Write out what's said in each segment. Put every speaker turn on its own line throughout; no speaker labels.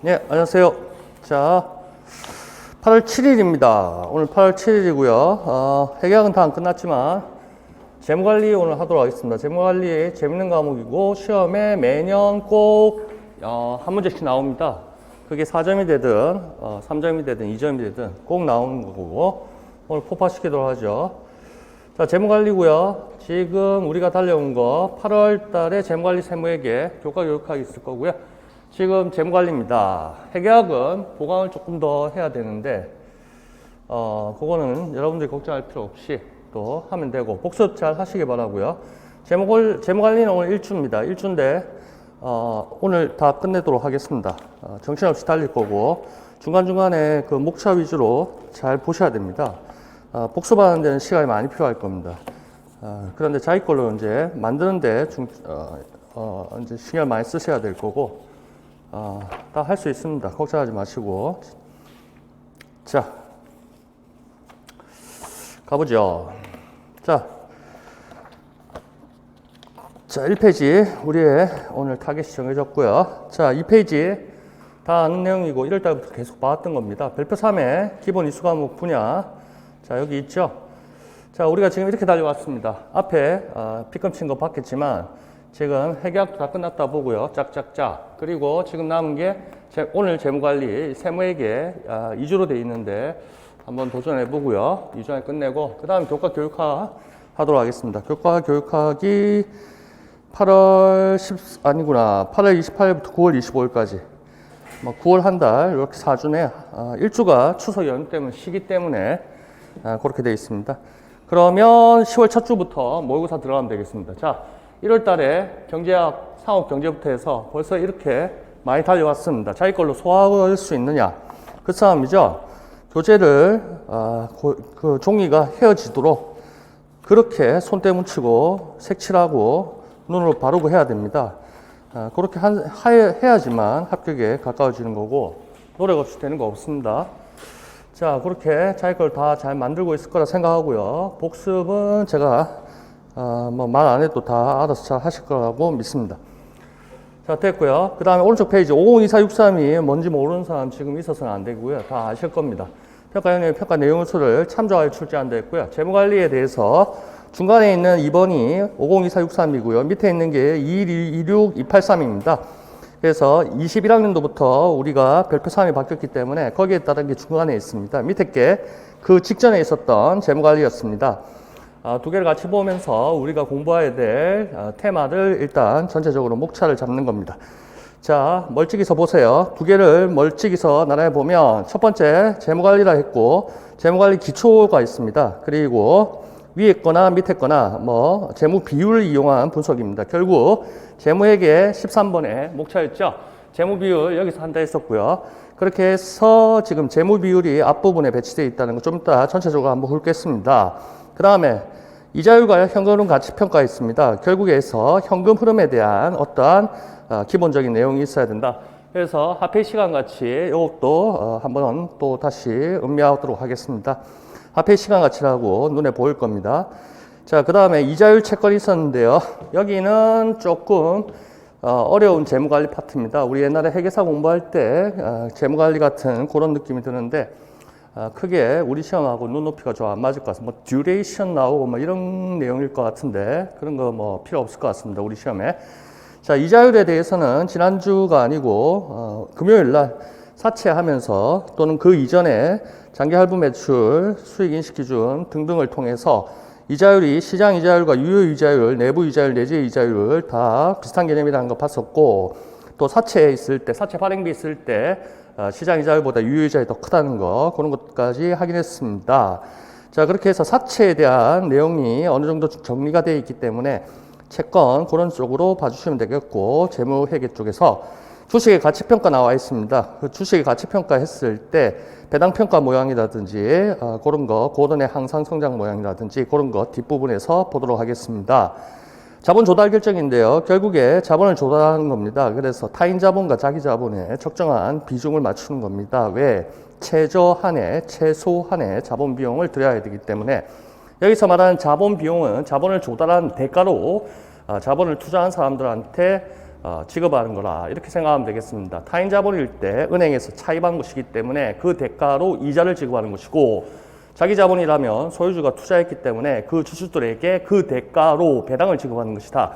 네, 안녕하세요. 자, 8월 7일입니다. 오늘 8월 7일이고요. 회계학은 다 안 끝났지만 재무관리 오늘 하도록 하겠습니다. 재무관리 재밌는 과목이고 시험에 매년 꼭 한 문제씩 나옵니다. 그게 4점이 되든 3점이 되든 2점이 되든 꼭 나오는 거고 오늘 포파시키도록 하죠. 자, 재무관리고요. 지금 우리가 달려온 거 8월 달에 재무관리 세무회계 교과 교육학이 있을 거고요. 지금 재무관리입니다. 회계학은 보강을 조금 더 해야 되는데 그거는 여러분들이 걱정할 필요 없이 또 하면 되고 복습 잘 하시기 바라고요. 재무관리는 오늘 1주입니다. 1주인데 오늘 다 끝내도록 하겠습니다. 정신없이 달릴 거고 중간중간에 그 목차 위주로 잘 보셔야 됩니다. 복습하는 데는 시간이 많이 필요할 겁니다. 그런데 자기 걸로 이제 만드는데 이제 신경 많이 쓰셔야 될 거고 다 할 수 있습니다. 걱정하지 마시고. 자, 가보죠. 자, 1페이지 우리의 오늘 타겟이 정해졌고요. 자, 2페이지 다 아는 내용이고 1월달부터 계속 봐왔던 겁니다. 별표 3의 기본 이수 과목 분야. 자, 여기 있죠. 자, 우리가 지금 이렇게 달려왔습니다. 앞에 피금 친 거 봤겠지만 지금 회계학도 다 끝났다 보고요. 짝짝짝. 그리고 지금 남은 게 오늘 재무관리 세무회계 2주로 돼 있는데 한번 도전해 보고요. 2주 안에 끝내고 그 다음에 교과 교육학 하도록 하겠습니다. 교과 교육학이 8월 28일부터 9월 25일까지 9월 한 달 이렇게 4주네. 1주가 추석 연휴 때문에 쉬기 때문에 그렇게 되어 있습니다. 그러면 10월 첫 주부터 모의고사 들어가면 되겠습니다. 자, 1월 달에 경제학, 상업 경제부터 해서 벌써 이렇게 많이 달려왔습니다. 자기 걸로 소화할 수 있느냐? 그 싸움이죠. 교재를, 그 종이가 헤어지도록 그렇게 손때 묻히고 색칠하고 눈으로 바르고 해야 됩니다. 그렇게 해야지만 합격에 가까워지는 거고 노력 없이 되는 거 없습니다. 자, 그렇게 자기 걸 다 잘 만들고 있을 거라 생각하고요. 복습은 제가 말 안 해도 다 알아서 잘 하실 거라고 믿습니다. 자, 됐고요. 그 다음에 오른쪽 페이지 502463이 뭔지 모르는 사람 지금 있어서는 안 되고요. 다 아실 겁니다. 평가 영역, 평가 내용서를 참조하여 출제한다 했고요. 재무관리에 대해서 중간에 있는 2번이 502463이고요. 밑에 있는 게 216-283입니다. 그래서 21학년도부터 우리가 별표 3이 바뀌었기 때문에 거기에 따른 게 중간에 있습니다. 밑에 게 그 직전에 있었던 재무관리였습니다. 두 개를 같이 보면서 우리가 공부해야 될 테마를 일단 전체적으로 목차를 잡는 겁니다. 자, 멀찍이서 보세요. 두 개를 멀찍이서 나눠 보면 첫 번째 재무관리라 했고 재무관리 기초가 있습니다. 그리고 위에 거나 밑에 거나 재무 비율을 이용한 분석입니다. 결국 재무회계 13번에 목차였죠. 재무 비율 여기서 한다 했었고요. 그렇게 해서 지금 재무 비율이 앞부분에 배치되어 있다는 거 좀 이따 전체적으로 한번 훑겠습니다. 그 다음에 이자율과 현금 가치 평가 있습니다. 결국에서 현금 흐름에 대한 어떠한 기본적인 내용이 있어야 된다. 그래서 화폐 시간 가치 이것도 한번 또 다시 음미하도록 하겠습니다. 화폐 시간 가치라고 눈에 보일 겁니다. 자, 그 다음에 이자율 채권이 있었는데요. 여기는 조금 어려운 재무관리 파트입니다. 우리 옛날에 회계사 공부할 때 재무관리 같은 그런 느낌이 드는데 크게 우리 시험하고 눈높이가 좀 안 맞을 것 같습니다. 듀레이션 나오고 이런 내용일 것 같은데 그런 거 필요 없을 것 같습니다. 우리 시험에. 자, 이자율에 대해서는 지난주가 아니고 금요일 날 사채하면서 또는 그 이전에 장기 할부 매출, 수익 인식 기준 등등을 통해서 이자율이 시장 이자율과 유효 이자율, 내부 이자율, 내재 이자율 다 비슷한 개념이라는 거 봤었고 또 사채 있을 때, 사채 발행비 있을 때 시장 이자율보다 유효 이자율이 더 크다는 거 그런 것까지 확인했습니다. 자, 그렇게 해서 사채에 대한 내용이 어느 정도 정리가 되어 있기 때문에 채권 그런 쪽으로 봐주시면 되겠고 재무회계 쪽에서 주식의 가치평가 나와 있습니다. 그 주식의 가치평가 했을 때 배당평가 모양이라든지 그런 거 고던의 항상 성장 모양이라든지 그런 거 뒷부분에서 보도록 하겠습니다. 자본 조달 결정인데요. 결국에 자본을 조달하는 겁니다. 그래서 타인 자본과 자기 자본에 적정한 비중을 맞추는 겁니다. 왜? 최저한의, 최소한의 자본 비용을 들여야 되기 때문에 여기서 말하는 자본 비용은 자본을 조달한 대가로 자본을 투자한 사람들한테 지급하는 거라 이렇게 생각하면 되겠습니다. 타인 자본일 때 은행에서 차입한 것이기 때문에 그 대가로 이자를 지급하는 것이고, 자기 자본이라면 소유주가 투자했기 때문에 그 주주들에게 그 대가로 배당을 지급하는 것이다.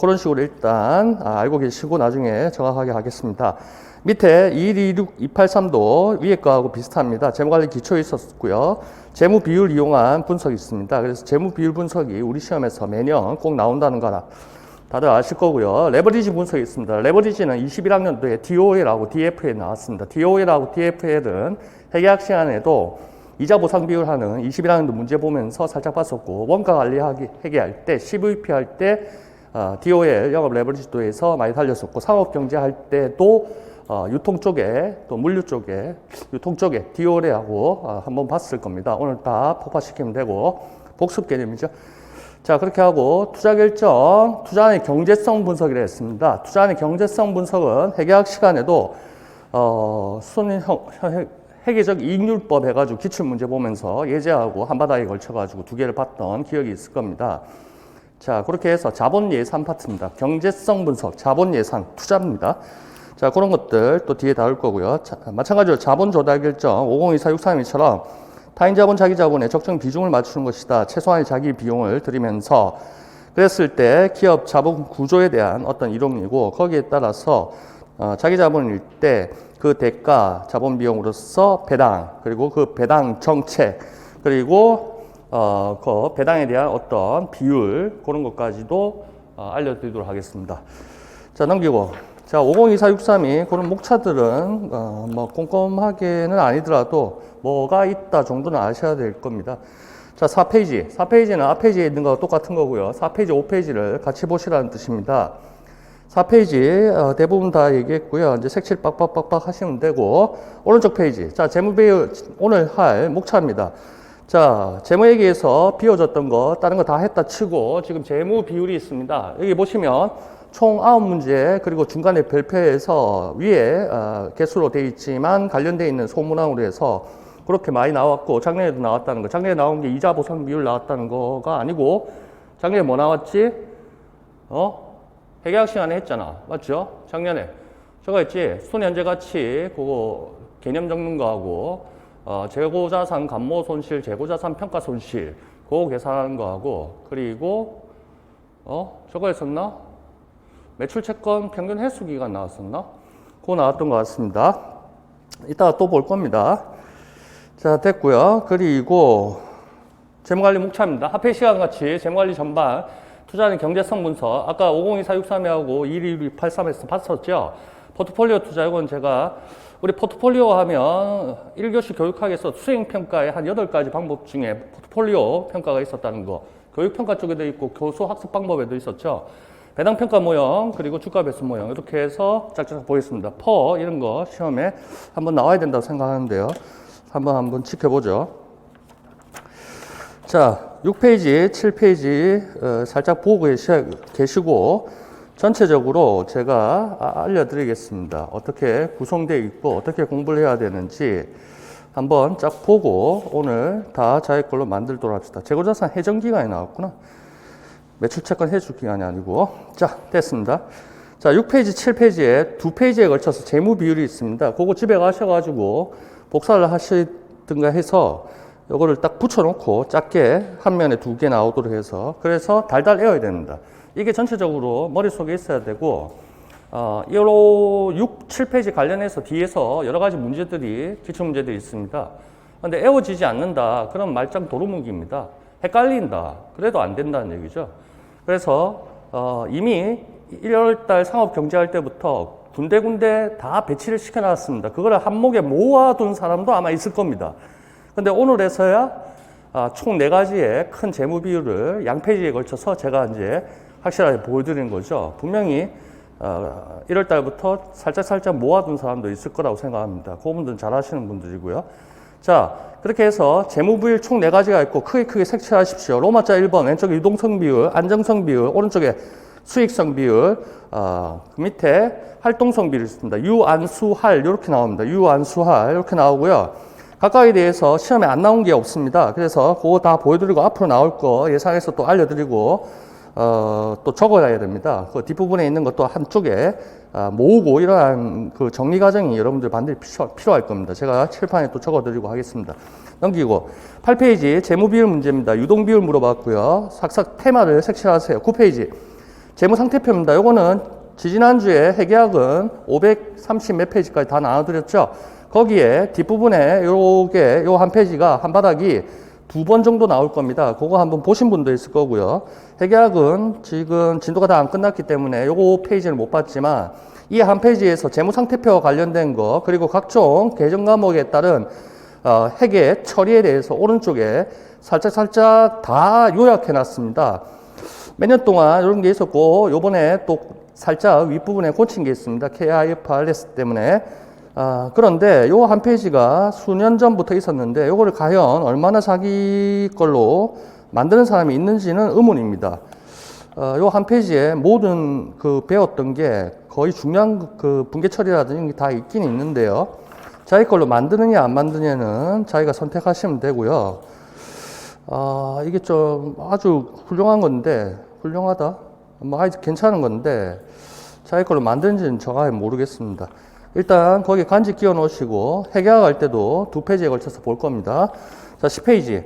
그런 식으로 일단 알고 계시고 나중에 정확하게 하겠습니다. 밑에 2126-283도 위에 거하고 비슷합니다. 재무관리 기초에 있었고요. 재무 비율 이용한 분석이 있습니다. 그래서 재무 비율 분석이 우리 시험에서 매년 꼭 나온다는 거라 다들 아실 거고요. 레버리지 분석이 있습니다. 레버리지는 21학년도에 DOL하고 DF에 나왔습니다. DOL하고 DFL은 회계학 시간에도 이자 보상 비율 하는 21학년도 문제 보면서 살짝 봤었고, 원가 관리하기 회계할 때, CVP 할 때 DOL 영업 레버리지도에서 많이 달렸었고, 상업 경제 할 때도 유통 쪽에 또 물류 쪽에 유통 쪽에 DOL하고 한번 봤을 겁니다. 오늘 다 폭파시키면 되고, 복습 개념이죠. 자, 그렇게 하고 투자 결정, 투자안의 경제성 분석이라 했습니다. 투자안의 경제성 분석은 회계학 시간에도 회계적 이익률법 해가지고 기출문제 보면서 예제하고 한바닥에 걸쳐가지고 두 개를 봤던 기억이 있을 겁니다. 자, 그렇게 해서 자본 예산 파트입니다. 경제성 분석, 자본 예산, 투자입니다. 자, 그런 것들 또 뒤에 다룰 거고요. 자, 마찬가지로 자본 조달 결정 502463처럼 타인 자본, 자기 자본에 적정 비중을 맞추는 것이다. 최소한의 자기 비용을 들이면서 그랬을 때 기업 자본 구조에 대한 어떤 이론이고, 거기에 따라서 자기 자본일 때 그 대가 자본 비용으로서 배당, 그리고 그 배당 정책, 그리고 그 배당에 대한 어떤 비율, 그런 것까지도 알려드리도록 하겠습니다. 자, 넘기고. 자, 502463이 그런 목차들은 뭐 꼼꼼하게는 아니더라도 뭐가 있다 정도는 아셔야 될 겁니다. 자, 4페이지. 4페이지는 앞페이지에 있는 거와 똑같은 거고요. 4페이지, 5페이지를 같이 보시라는 뜻입니다. 4페이지 대부분 다 얘기했고요. 이제 색칠 빡빡빡빡 하시면 되고, 오른쪽 페이지. 자, 재무비율 오늘 할 목차입니다. 자, 재무 얘기에서 비워졌던 거 다른 거 다 했다 치고 지금 재무 비율이 있습니다. 여기 보시면 총 9문제, 그리고 중간에 별표에서 위에 개수로 되어 있지만 관련되어 있는 소문항으로 해서 그렇게 많이 나왔고, 작년에도 나왔다는 거. 작년에 나온 게 이자 보상 비율 나왔다는 거가 아니고, 작년에 뭐 나왔지? 회계학 시간에 했잖아. 맞죠? 작년에. 저거 했지? 순현재 가치, 그거 개념 적는 거하고, 재고자산 감모 손실, 재고자산 평가 손실, 그거 계산하는 거하고, 그리고, 저거 했었나? 매출 채권 평균 회수 기간 나왔었나? 그거 나왔던 것 같습니다. 이따가 또 볼 겁니다. 자, 됐고요. 그리고 재무관리 목차입니다. 합회 시간 같이 재무관리 전반, 투자는 경제성 분석. 아까 502463하고 2126-283에서 봤었죠? 포트폴리오 투자, 이건 제가 우리 포트폴리오 하면 1교시 교육학에서 수행평가에 한 8가지 방법 중에 포트폴리오 평가가 있었다는 거. 교육평가 쪽에도 있고 교수 학습 방법에도 있었죠. 배당평가 모형, 그리고 주가 배수 모형, 이렇게 해서 짝짝 보겠습니다. 이런 거 시험에 한번 나와야 된다고 생각하는데요. 한번 지켜보죠. 자, 6페이지, 7페이지 살짝 보고 계시고, 전체적으로 제가 알려드리겠습니다. 어떻게 구성되어 있고 어떻게 공부를 해야 되는지 한번 쫙 보고 오늘 다 자기 걸로 만들도록 합시다. 재고자산 해정기간이 나왔구나. 매출채권 해줄 기간이 아니고. 자, 됐습니다. 자, 6페이지, 7페이지에 2페이지에 걸쳐서 재무 비율이 있습니다. 그거 집에 가셔가지고 복사를 하시든가 해서 요거를 딱 붙여놓고 작게 한 면에 2개 나오도록 해서, 그래서 달달 외워야 됩니다. 이게 전체적으로 머릿속에 있어야 되고, 6, 7페이지 관련해서 뒤에서 여러 가지 문제들이, 기출문제들이 있습니다. 근데 외워지지 않는다. 그럼 말짱 도루묵입니다. 헷갈린다. 그래도 안 된다는 얘기죠. 그래서 이미 1월달 상업 경제할 때부터 군데군데 다 배치를 시켜놨습니다. 그걸 한목에 모아둔 사람도 아마 있을 겁니다. 근데 오늘에서야 총 4가지의 큰 재무 비율을 양페이지에 걸쳐서 제가 이제 확실하게 보여드리는 거죠. 분명히 1월 달부터 살짝 모아둔 사람도 있을 거라고 생각합니다. 그분들은 잘 하시는 분들이고요. 자, 그렇게 해서 재무 비율 총 4가지가 있고 크게 색칠하십시오. 로마자 1번 왼쪽에 유동성 비율, 안정성 비율, 오른쪽에 수익성 비율, 그 밑에 활동성 비율이 있습니다. 유안수할 이렇게 나옵니다. 유안수할 이렇게 나오고요. 각각에 대해서 시험에 안 나온 게 없습니다. 그래서 그거 다 보여드리고 앞으로 나올 거 예상해서 또 알려드리고, 또 적어야 됩니다. 그 뒷부분에 있는 것도 한쪽에 모으고 이러한 그 정리 과정이 여러분들 반드시 필요할 겁니다. 제가 칠판에 또 적어드리고 하겠습니다. 넘기고 8페이지 재무비율 문제입니다. 유동비율 물어봤고요. 삭삭 테마를 색칠하세요. 9페이지 재무상태표입니다. 요거는 지지난주에 회계학은 530 몇 페이지까지 다 나눠드렸죠. 거기에 뒷부분에 요게 요 한 페이지가 한 바닥이 2번 정도 나올 겁니다. 그거 한번 보신 분도 있을 거고요. 회계학은 지금 진도가 다 안 끝났기 때문에 요거 페이지를 못 봤지만 이 한 페이지에서 재무상태표와 관련된 거 그리고 각종 계정 과목에 따른 회계 처리에 대해서 오른쪽에 살짝 다 요약해 놨습니다. 몇 년 동안 이런 게 있었고 요번에 또 살짝 윗부분에 고친 게 있습니다. KIFRS 때문에. 그런데 요 한 페이지가 수년 전부터 있었는데 요거를 과연 얼마나 자기 걸로 만드는 사람이 있는지는 의문입니다. 요 한 페이지에 모든 그 배웠던 게 거의 중요한 그 분계 처리라든지 다 있긴 있는데요. 자기 걸로 만드느냐 안 만드느냐는 자기가 선택하시면 되고요. 이게 좀 아주 훌륭한 건데, 훌륭하다? 뭐 아주 괜찮은 건데, 자기 걸로 만드는지는 제가 모르겠습니다. 일단 거기 간지 끼워 놓으시고 회계학 할 때도 2페이지에 걸쳐서 볼 겁니다. 자, 10페이지.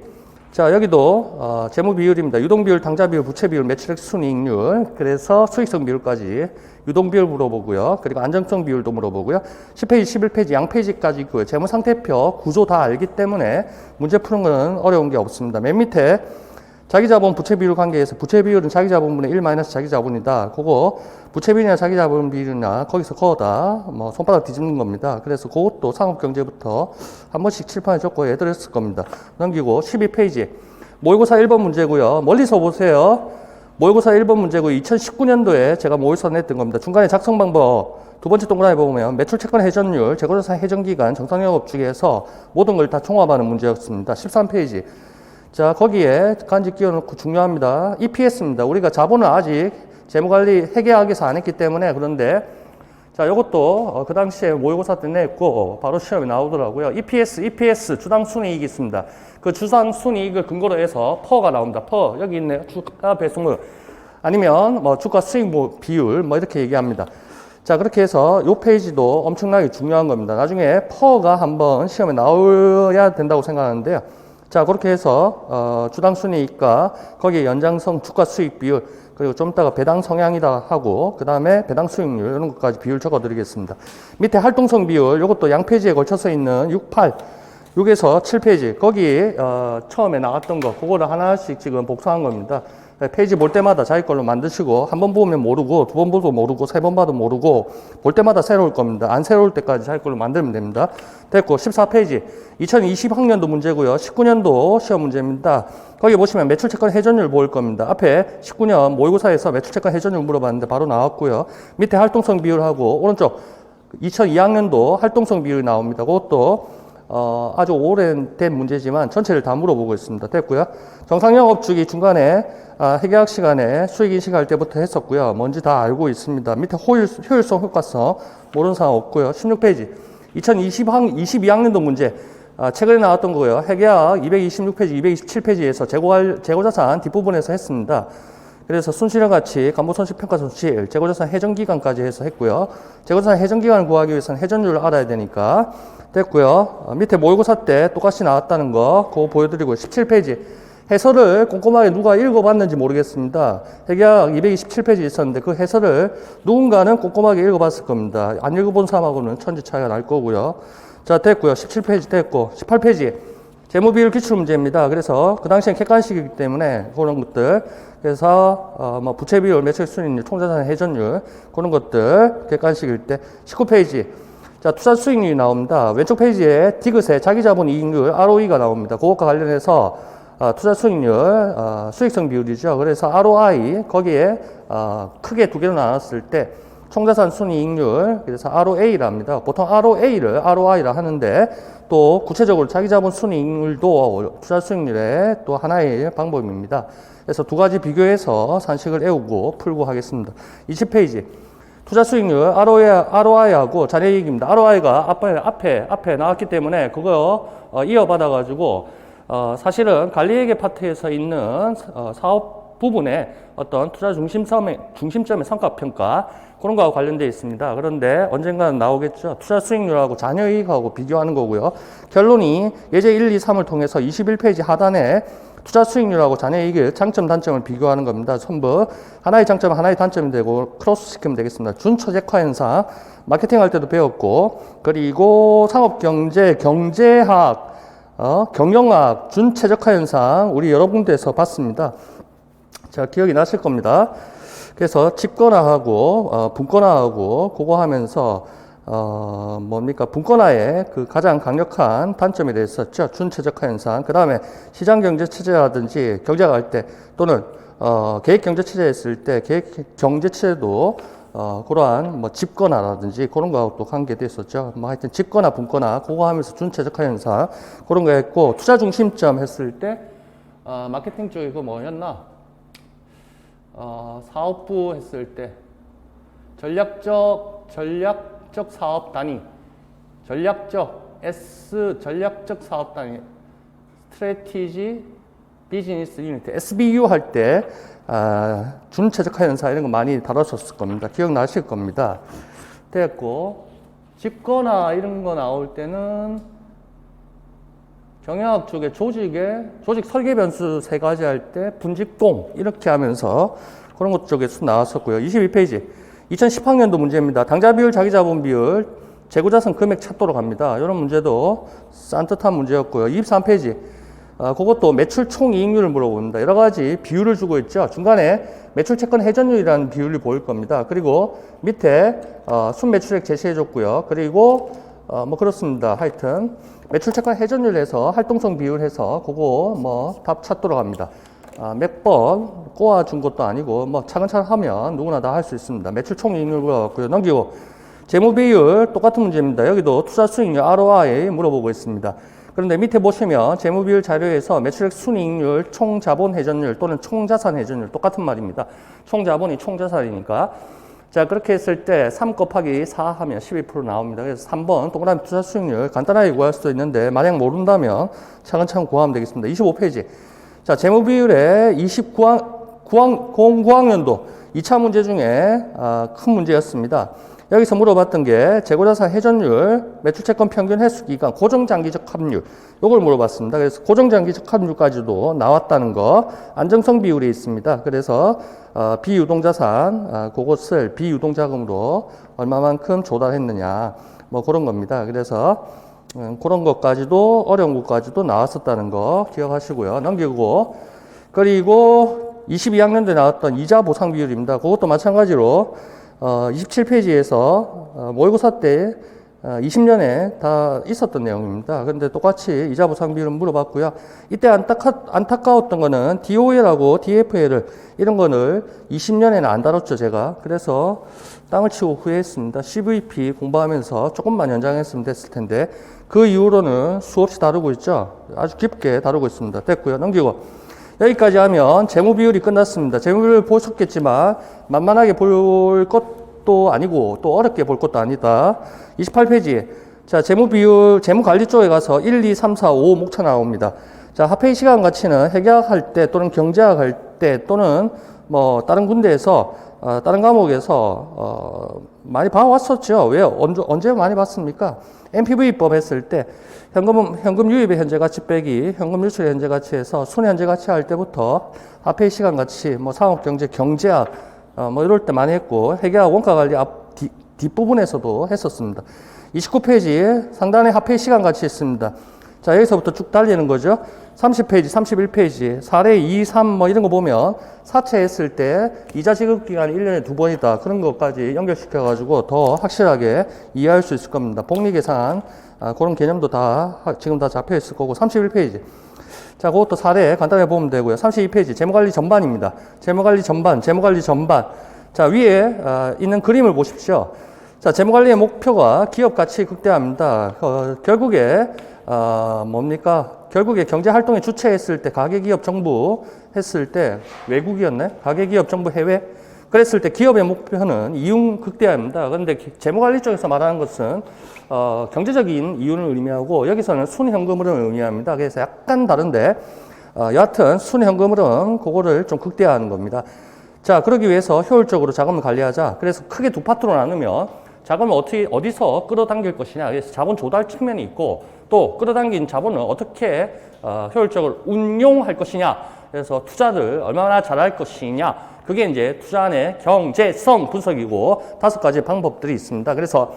자, 여기도 재무 비율입니다. 유동 비율, 당좌 비율, 부채 비율, 매출액 순이익률, 그래서 수익성 비율까지 유동 비율 물어보고요. 그리고 안정성 비율도 물어보고요. 10페이지, 11페이지, 양페이지까지 있고요. 재무 상태표 구조 다 알기 때문에 문제 푸는 건 어려운 게 없습니다. 맨 밑에 자기 자본 부채 비율 관계에서 부채 비율은 자기 자본분의 1 마이너스 자기 자본이다. 그거 부채 비율이나 자기 자본 비율이나 거기서 거다. 뭐 손바닥 뒤집는 겁니다. 그래서 그것도 상업 경제부터 한 번씩 칠판에 적고 해드렸을 겁니다. 넘기고 12페이지 모의고사 1번 문제고요. 멀리서 보세요. 모의고사 1번 문제고 2019년도에 제가 모의고사 냈던 겁니다. 중간에 작성 방법 두 번째 동그라미 보면 매출 채권 회전율, 재고자산 해전기간, 정상영업 중에서 모든 걸 다 종합하는 문제였습니다. 13페이지 자, 거기에 간지 끼워놓고 중요합니다. EPS입니다. 우리가 자본을 아직 재무관리 회계학에서 안 했기 때문에 그런데 자, 요것도 그 당시에 모의고사 때 냈고 바로 시험에 나오더라고요. EPS 주당 순이익이 있습니다. 그 주당 순이익을 근거로 해서 퍼가 나옵니다. 퍼 여기 있네요. 주가 배수물 아니면 뭐 주가 수익 비율 뭐 이렇게 얘기합니다. 자, 그렇게 해서 요 페이지도 엄청나게 중요한 겁니다. 나중에 퍼가 한번 시험에 나와야 된다고 생각하는데요. 자, 그렇게 해서 주당 순이익과 거기에 연장성 주가 수익 비율 그리고 좀 이따가 배당 성향이다 하고 그 다음에 배당 수익률 이런 것까지 비율 적어 드리겠습니다. 밑에 활동성 비율 이것도 양 페이지에 걸쳐서 있는 6, 8 6에서 7페이지 거기 처음에 나왔던 거 그거를 하나씩 지금 복사한 겁니다. 페이지 볼 때마다 자기 걸로 만드시고 한 번 보면 모르고 두 번 보도 모르고 세 번 봐도 모르고 볼 때마다 새로울 겁니다. 안 새로울 때까지 자기 걸로 만들면 됩니다. 됐고 14페이지 2020학년도 문제고요. 19년도 시험 문제입니다. 거기 보시면 매출채권 회전율 보일 겁니다. 앞에 19년 모의고사에서 매출채권 회전율 물어봤는데 바로 나왔고요. 밑에 활동성 비율하고 오른쪽 2002학년도 활동성 비율이 나옵니다. 그것도 아주 오래된 문제지만 전체를 다 물어보고 있습니다. 됐고요. 정상영업주기 중간에 회계학 시간에 수익인식할 때부터 했었고요. 뭔지 다 알고 있습니다. 밑에 효율성, 효과성 모르는 사람 없고요. 16페이지 2022학년도 문제 최근에 나왔던 거고요. 회계학 226페이지, 227페이지에서 재고자산 뒷부분에서 했습니다. 그래서 순실현 가치, 간부손실평가 손실, 재고자산 해전기간까지 해서 했고요. 재고자산 해전기간을 구하기 위해서는 회전율을 알아야 되니까 됐고요. 밑에 모의고사 때 똑같이 나왔다는 거 그거 보여드리고 17페이지 해설을 꼼꼼하게 누가 읽어봤는지 모르겠습니다. 회계학 227페이지 있었는데 그 해설을 누군가는 꼼꼼하게 읽어봤을 겁니다. 안 읽어본 사람하고는 천지 차이가 날 거고요. 자, 됐고요. 17페이지 됐고 18페이지 재무비율 기출문제입니다. 그래서 그 당시엔 객관식이기 때문에 그런 것들 그래서 뭐 부채비율, 매출 순이익률, 총자산 회전율 그런 것들 객관식일 때 19페이지 자, 투자 수익률이 나옵니다. 왼쪽 페이지에 디귿의 자기자본 이익률 ROE가 나옵니다. 그것과 관련해서 투자 수익률, 수익성 비율이죠. 그래서 ROI 거기에 크게 두 개로 나눴을 때 총자산 순이익률 그래서 ROA랍니다. 보통 ROA를 ROI라 하는데 또 구체적으로 자기자본 순이익률도 투자 수익률의 또 하나의 방법입니다. 그래서 두 가지 비교해서 산식을 외우고 풀고 하겠습니다. 20페이지 투자 수익률 ROI하고 자녀이익입니다. ROI가 앞에 나왔기 때문에 그거 이어받아 가지고 사실은 관리회계 파트에서 있는 사업 부분에 어떤 투자 중심점의 성과평가 그런 거하고 관련되어 있습니다. 그런데 언젠가는 나오겠죠. 투자 수익률하고 잔여이익하고 비교하는 거고요. 결론이 예제 1, 2, 3을 통해서 21페이지 하단에 투자 수익률하고 잔여이익의 장점, 단점을 비교하는 겁니다. 전부 하나의 장점은 하나의 단점이 되고 크로스 시키면 되겠습니다. 준처제화 현상, 마케팅 할 때도 배웠고, 그리고 상업경제, 경제학, 경영학, 준최적화 현상 우리 여러 군데에서 봤습니다. 자, 기억이 나실 겁니다. 그래서 집권화하고 분권화하고 그거 하면서 분권화의 그 가장 강력한 단점에 대해서 썼죠. 준최적화 현상. 그 다음에 시장경제체제라든지 경제학 할 때 또는 계획경제체제 했을 때 계획경제체제도 그러한 집권화라든지 그런 거하고 또 관계돼 있었죠. 하여튼 집권화, 분권화 그거 하면서 준최적화 현상 그런 거 했고, 투자 중심점 했을 때 마케팅 쪽이 그 뭐였나? 사업부 했을 때 전략적 사업 단위, 전략적 사업 단위, 스트래티지 비즈니스 유니트, SBU 할 때 준최적화 현상 이런 거 많이 다뤘었을 겁니다. 기억나실 겁니다. 됐고, 집권화 이런 거 나올 때는 경영학 쪽에 조직 설계 변수 3가지 할 때 분직공 이렇게 하면서 그런 것 쪽에서 나왔었고요. 22페이지 2010학년도 문제입니다. 당좌 비율, 자기자본 비율, 재고자산 금액 찾도록 합니다. 이런 문제도 산뜻한 문제였고요. 23페이지 그것도 매출 총이익률을 물어봅니다. 여러 가지 비율을 주고 있죠. 중간에 매출 채권 회전율이라는 비율이 보일 겁니다. 그리고 밑에 순매출액 제시해 줬고요. 그리고 그렇습니다. 하여튼 매출 채권 회전율 해서 활동성 비율 해서 그거 답 찾도록 합니다. 몇 번 꼬아준 것도 아니고 차근차근 하면 누구나 다 할 수 있습니다. 매출 총이익률 물어봤고요. 넘기고 재무 비율 똑같은 문제입니다. 여기도 투자 수익률 ROI 물어보고 있습니다. 그런데 밑에 보시면 재무 비율 자료에서 매출액 순이익률, 총자본 회전율 또는 총자산 회전율 똑같은 말입니다. 총자본이 총자산이니까. 자, 그렇게 했을 때 3 곱하기 4 하면 12% 나옵니다. 그래서 3번 동그라미 투자 수익률 간단하게 구할 수도 있는데 만약 모른다면 차근차근 구하면 되겠습니다. 25페이지. 자, 재무 비율의 09학년도 2차 문제 중에 큰 문제였습니다. 여기서 물어봤던 게 재고자산 회전율, 매출채권 평균 회수기간, 고정장기적 합률 요걸 물어봤습니다. 그래서 고정장기적 합률까지도 나왔다는 거, 안정성 비율이 있습니다. 그래서 비유동자산 그것을 비유동자금으로 얼마만큼 조달했느냐 그런 겁니다. 그래서 그런 것까지도 어려운 것까지도 나왔었다는 거 기억하시고요. 넘기고, 그리고 22학년도에 나왔던 이자 보상 비율입니다. 그것도 마찬가지로 27페이지에서 모의고사 때 20년에 다 있었던 내용입니다. 그런데 똑같이 이자 보상 비율은 물어봤고요. 이때 안타까웠던 거는 DOL하고 DFL을 이런 거를 20년에는 안 다뤘죠, 제가. 그래서 땅을 치고 후회했습니다. CVP 공부하면서 조금만 연장했으면 됐을 텐데 그 이후로는 수없이 다루고 있죠. 아주 깊게 다루고 있습니다. 됐고요. 넘기고. 여기까지 하면 재무 비율이 끝났습니다. 재무 비율 보셨겠지만 만만하게 볼 것도 아니고 또 어렵게 볼 것도 아니다. 28페이지. 자, 재무 비율, 재무 관리 쪽에 가서 1, 2, 3, 4, 5 목차 나옵니다. 자, 화폐 시간 가치는 회계학 할 때 또는 경제학 할 때 또는 다른 군대에서 다른 과목에서 많이 봐왔었죠. 왜? 언제 많이 봤습니까? NPV법 했을 때 현금 유입의 현재 가치 빼기 현금 유출의 현재 가치에서 순 현재 가치 할 때부터 화폐 시간 가치, 상업 경제, 경제학 이럴 때 많이 했고, 회계학 원가 관리 뒷부분에서도 했었습니다. 29페이지 상단에 화폐 시간 가치 있습니다. 자, 여기서부터 쭉 달리는 거죠. 30페이지, 31페이지, 사례 2, 3 이런 거 보면 사채 했을 때 이자 지급 기간이 1년에 2번이다. 그런 것까지 연결시켜가지고 더 확실하게 이해할 수 있을 겁니다. 복리 계산, 그런 개념도 지금 다 잡혀 있을 거고. 31페이지. 자, 그것도 사례 간단하게 보면 되고요. 32페이지, 재무관리 전반입니다. 재무관리 전반. 자, 위에 있는 그림을 보십시오. 자, 재무관리의 목표가 기업 가치 극대화입니다. 결국에 결국에 경제활동에 주체했을 때 가계기업 정부 했을 때 외국이었네? 가계기업 정부 해외? 그랬을 때 기업의 목표는 이윤 극대화입니다. 그런데 재무관리 쪽에서 말하는 것은 경제적인 이윤을 의미하고 여기서는 순현금을 의미합니다. 그래서 약간 다른데 여하튼 순현금 흐름 그거를 좀 극대화하는 겁니다. 자, 그러기 위해서 효율적으로 자금을 관리하자. 그래서 크게 두 파트로 나누면 자금을 어디서 끌어당길 것이냐. 그래서 자본 조달 측면이 있고 또 끌어당긴 자본을 어떻게 효율적으로 운용할 것이냐. 그래서 투자를 얼마나 잘할 것이냐. 그게 이제 투자안의 경제성 분석이고 5가지 방법들이 있습니다. 그래서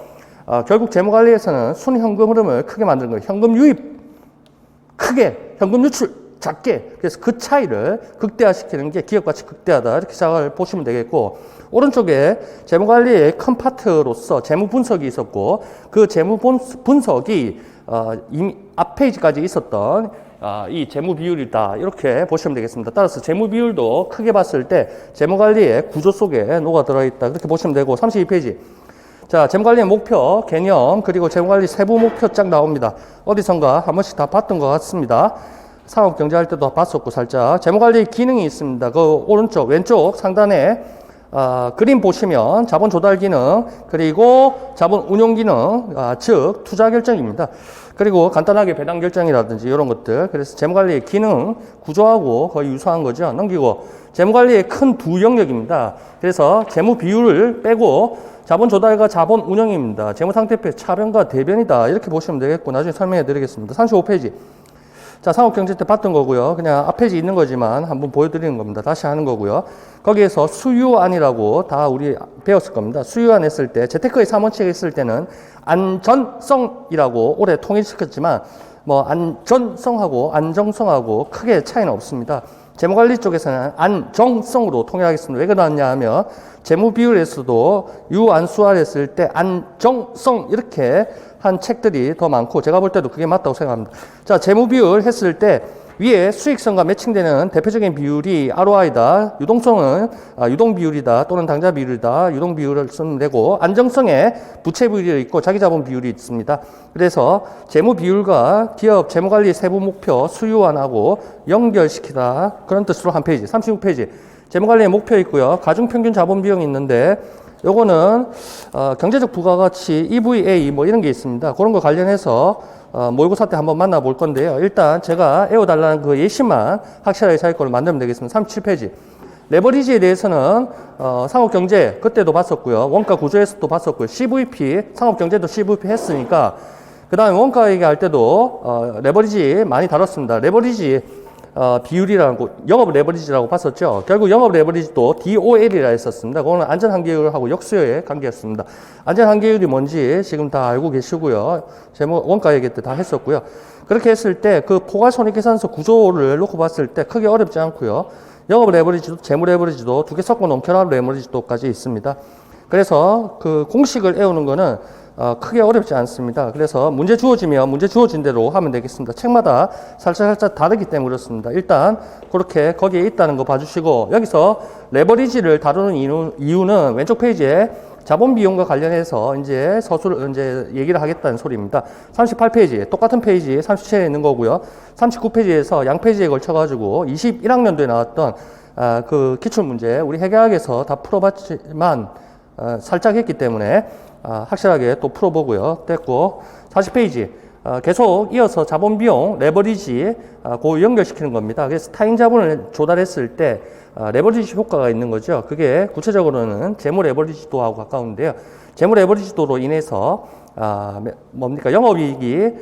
결국 재무관리에서는 순현금 흐름을 크게 만드는 거예요. 현금 유입 크게, 현금 유출 작게. 그래서 그 차이를 극대화시키는 게 기업가치 극대화다. 이렇게 생각을 보시면 되겠고, 오른쪽에 재무관리의 큰 파트로서 재무 분석이 있었고, 그 재무 분석이 이미 앞 페이지까지 있었던 이 재무 비율이다. 이렇게 보시면 되겠습니다. 따라서 재무 비율도 크게 봤을 때 재무관리의 구조 속에 녹아 들어있다. 그렇게 보시면 되고, 32페이지. 자, 재무관리의 목표, 개념, 그리고 재무관리 세부 목표 쫙 나옵니다. 어디선가 한 번씩 다 봤던 것 같습니다. 상업경제할 때도 봤었고 살짝. 재무관리 기능이 있습니다. 그 오른쪽, 왼쪽 상단에 그림 보시면 자본 조달 기능, 그리고 자본 운용 기능, 즉 투자 결정입니다. 그리고 간단하게 배당 결정이라든지 이런 것들. 그래서 재무관리의 기능, 구조하고 거의 유사한 거죠. 넘기고 재무관리의 큰 두 영역입니다. 그래서 재무 비율을 빼고 자본 조달과 자본 운영입니다. 재무상태표의 차변과 대변이다. 이렇게 보시면 되겠고 나중에 설명해 드리겠습니다. 35페이지. 자, 상업경제 때 봤던 거고요. 그냥 앞 페이지 있는 거지만 한번 보여드리는 겁니다. 다시 하는 거고요. 거기에서 수유안이라고 다 우리 배웠을 겁니다. 수유안 했을 때, 재테크의 3원칙 했을 때는 안전성이라고 올해 통일시켰지만 뭐 안전성하고 안정성하고 크게 차이는 없습니다. 재무관리 쪽에서는 안정성으로 통일하겠습니다. 왜 그러냐 하면 재무비율에서도 유안수알 했을 때 안정성 이렇게 한 책들이 더 많고 제가 볼 때도 그게 맞다고 생각합니다. 자, 재무비율 했을 때 위에 수익성과 매칭되는 대표적인 비율이 ROI다. 유동성은 유동비율이다 또는 당좌비율이다. 유동비율을 쓰면 되고 안정성에 부채비율이 있고 자기자본 비율이 있습니다. 그래서 재무비율과 기업 재무관리 세부 목표 수유안하고 연결시키다. 그런 뜻으로 한 페이지 36페이지 재무관리의 목표 있고요. 가중평균 자본비용이 있는데 요거는 경제적 부가가치 EVA 뭐 이런 게 있습니다. 그런 거 관련해서 모의고사 때 한번 만나볼 건데요. 일단 제가 애워달라는 그 예시만 확실하게 자기 거를 만들면 되겠습니다. 37페이지. 레버리지에 대해서는 상업경제 그때도 봤었고요. 원가 구조에서도 봤었고요. CVP, 상업경제도 CVP 했으니까 그 다음에 원가 얘기할 때도 레버리지 많이 다뤘습니다. 레버리지 비율이라고 영업 레버리지라고 봤었죠. 결국 영업 레버리지도 DOL이라 했었습니다. 그거는 안전한계율하고 역수요의 관계였습니다. 안전한계율이 뭔지 지금 다 알고 계시고요. 재무 원가 얘기 때 다 했었고요. 그렇게 했을 때 그 포괄손익계산서 구조를 놓고 봤을 때 크게 어렵지 않고요. 영업 레버리지도 재무 레버리지도 두 개 섞어 놓은 결합 레버리지도까지 있습니다. 그래서 그 공식을 외우는 거는 크게 어렵지 않습니다. 그래서 문제 주어지면 문제 주어진 대로 하면 되겠습니다. 책마다 살짝 다르기 때문에 그렇습니다. 일단 그렇게 거기에 있다는 거 봐주시고 여기서 레버리지를 다루는 이유는 왼쪽 페이지에 자본 비용과 관련해서 이제 서술을 이제 얘기를 하겠다는 소리입니다. 38페이지 똑같은 페이지 37에 있는 거고요. 39페이지에서 양 페이지에 걸쳐 가지고 21학년도에 나왔던 그 기출 문제 우리 해결학에서 다 풀어봤지만 살짝 했기 때문에 확실하게 또 풀어보고요. 됐고 40페이지 계속 이어서 자본비용 레버리지 그 연결시키는 겁니다. 그래서 타인 자본을 조달했을 때 레버리지 효과가 있는 거죠. 그게 구체적으로는 재무 레버리지도하고 가까운데요. 재무 레버리지도로 인해서 뭡니까 영업이익이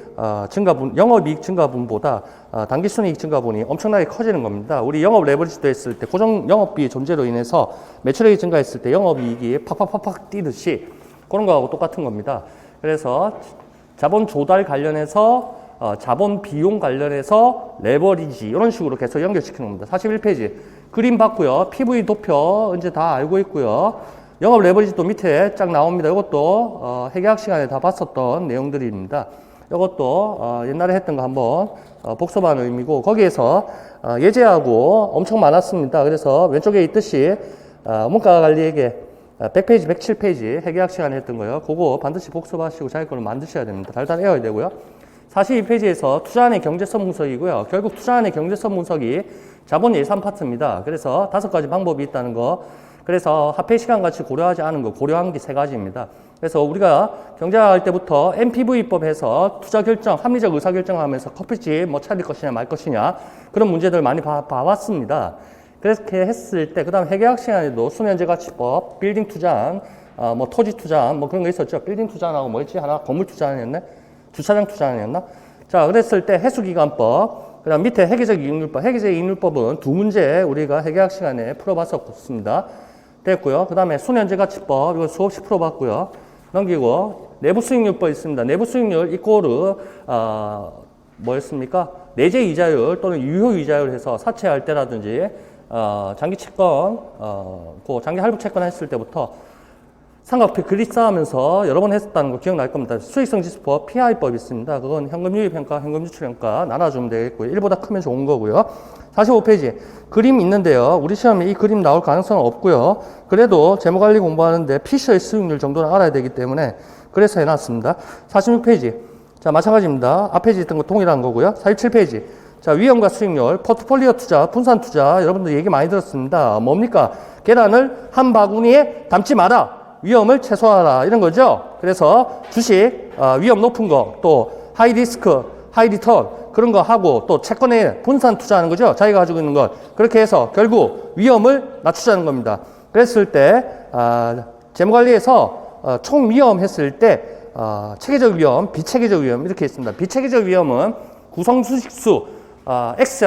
영업이익 증가분보다 당기순이익 증가분이 엄청나게 커지는 겁니다. 우리 영업 레버리지도 했을 때 고정 영업비 존재로 인해서 매출액이 증가했을 때 영업이익이 팍팍팍팍 뛰듯이 그런 거하고 똑같은 겁니다. 그래서 자본 조달 관련해서 자본 비용 관련해서 레버리지 이런 식으로 계속 연결시키는 겁니다. 41페이지 그림 봤고요. PV 도표 이제 다 알고 있고요. 영업 레버리지도 밑에 쫙 나옵니다. 이것도 회계학 시간에 다 봤었던 내용들입니다. 이것도 옛날에 했던 거 한번 복습하는 의미고 거기에서 예제하고 엄청 많았습니다. 그래서 왼쪽에 있듯이 원가 관리에게 100페이지, 107페이지 회계학 시간에 했던 거요. 그거 반드시 복습하시고 자기 거를 만드셔야 됩니다. 달달 외워야 되고요. 42페이지에서 투자안의 경제성 분석이고요. 결국 투자안의 경제성 분석이 자본 예산 파트입니다. 그래서 5가지 방법이 있다는 거. 그래서 화폐 시간 가치 고려하지 않은 거, 고려한 게 세 가지입니다. 그래서 우리가 경제할 때부터 NPV법에서 투자 결정, 합리적 의사 결정하면서 커피집 뭐 차릴 것이냐 말 것이냐 그런 문제들 많이 봐왔습니다. 그렇게 했을 때, 그 다음 회계학 시간에도 수면제가치법, 빌딩 투자안, 뭐 토지 투자안, 뭐 그런 거 있었죠. 빌딩 투자안하고 뭐였지? 하나 건물 투자안이었네? 주차장 투자안이었나? 자, 그랬을 때 해수기간법, 그 다음 밑에 회계적 이익률법, 회계적 이익률법은 두 문제 우리가 회계학 시간에 풀어봤었습니다. 됐고요. 그 다음에 수면제가치법, 이거 수없이 풀어봤고요. 넘기고, 내부수익률법 있습니다. 내부수익률 이꼬르, 뭐였습니까? 내재 이자율 또는 유효 이자율 해서 사채할 때라든지, 장기 채권, 그 장기 할부 채권 했을 때부터 삼각표 그리 쌓으면서 여러 번 했었다는 거 기억날 겁니다. 수익성 지수법, PI법 있습니다. 그건 현금 유입평가, 현금 유출평가 나눠주면 되겠고요. 1보다 크면 좋은 거고요. 45페이지. 그림 있는데요. 우리 시험에 이 그림 나올 가능성은 없고요. 그래도 재무관리 공부하는데 피셔의 수익률 정도는 알아야 되기 때문에 그래서 해놨습니다. 46페이지. 자, 마찬가지입니다. 앞에 있던 거 동일한 거고요. 47페이지. 자, 위험과 수익률, 포트폴리오 투자, 분산 투자, 여러분들 얘기 많이 들었습니다. 뭡니까? 계란을 한 바구니에 담지 마라. 위험을 최소화하라. 이런 거죠. 그래서 주식, 위험 높은 거, 또 하이 리스크, 하이 리턴, 그런 거 하고, 또 채권에 분산 투자하는 거죠. 자기가 가지고 있는 것. 그렇게 해서 결국 위험을 낮추자는 겁니다. 그랬을 때, 재무관리에서 총 위험 했을 때, 체계적 위험, 비체계적 위험, 이렇게 있습니다. 비체계적 위험은 구성 주식수, X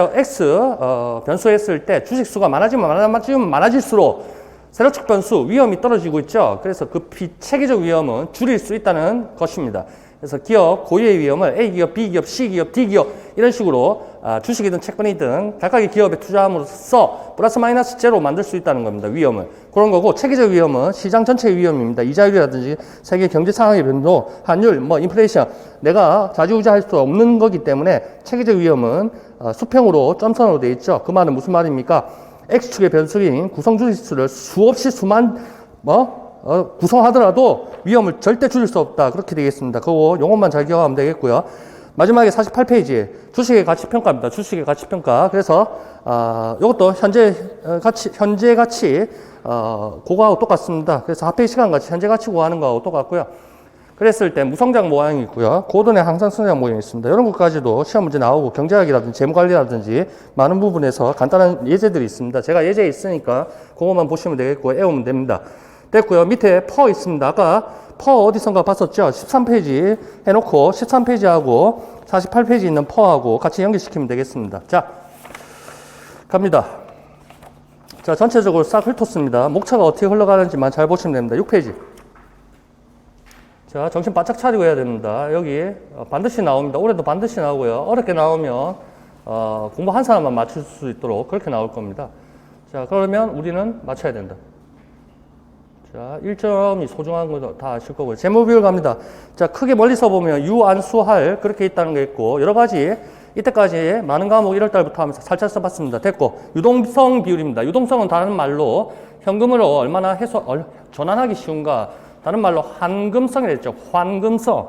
변수 했을 때 주식수가 많아질수록 세력적 변수, 위험이 떨어지고 있죠. 그래서 그 비체계적 위험은 줄일 수 있다는 것입니다. 그래서 기업 고유의 위험을 A기업, B기업, C기업, D기업 이런 식으로 주식이든 채권이든 각각의 기업에 투자함으로써 플러스 마이너스 제로 만들 수 있다는 겁니다. 위험을. 그런 거고 체계적 위험은 시장 전체의 위험입니다. 이자율이라든지 세계 경제 상황의 변동, 환율, 뭐 인플레이션 내가 좌지우지할 수 없는 거기 때문에 체계적 위험은 수평으로 점선으로 되어 있죠. 그 말은 무슨 말입니까? X축의 변수인 구성주식수를 수없이 수만 구성하더라도 위험을 절대 줄일 수 없다. 그렇게 되겠습니다. 그거 용어만 잘 기억하면 되겠고요. 마지막에 48페이지 주식의 가치평가입니다. 주식의 가치평가. 그래서 이것도 현재 가치 그거하고 똑같습니다. 그래서 합의 시간 가치 현재 가치 구하는 거하고 똑같고요. 그랬을 때 무성장 모양이 있고요. 고도의 항상 성장 모양이 있습니다. 이런 것까지도 시험 문제 나오고 경제학이라든지 재무관리라든지 많은 부분에서 간단한 예제들이 있습니다. 제가 예제 있으니까 그것만 보시면 되겠고 외우면 됩니다. 됐고요. 밑에 퍼 있습니다. 아까 퍼 어디선가 봤었죠? 13페이지 해놓고 13페이지하고 48페이지 있는 퍼하고 같이 연결시키면 되겠습니다. 자, 갑니다. 자, 전체적으로 싹 훑었습니다. 목차가 어떻게 흘러가는지만 잘 보시면 됩니다. 6페이지. 자, 정신 바짝 차리고 해야 됩니다. 여기 반드시 나옵니다. 올해도 반드시 나오고요. 어렵게 나오면 공부 한 사람만 맞출 수 있도록 그렇게 나올 겁니다. 자, 그러면 우리는 맞춰야 된다. 자, 1점이 소중한 거 다 아실 거고요. 재무 비율 갑니다. 자, 크게 멀리서 보면 유안수할 그렇게 있다는 게 있고 여러 가지 이때까지 많은 과목 1월 달부터 하면서 살짝 써봤습니다. 됐고 유동성 비율입니다. 유동성은 다른 말로 현금으로 얼마나 전환하기 쉬운가. 다른 말로 환금성이라 했죠. 환금성.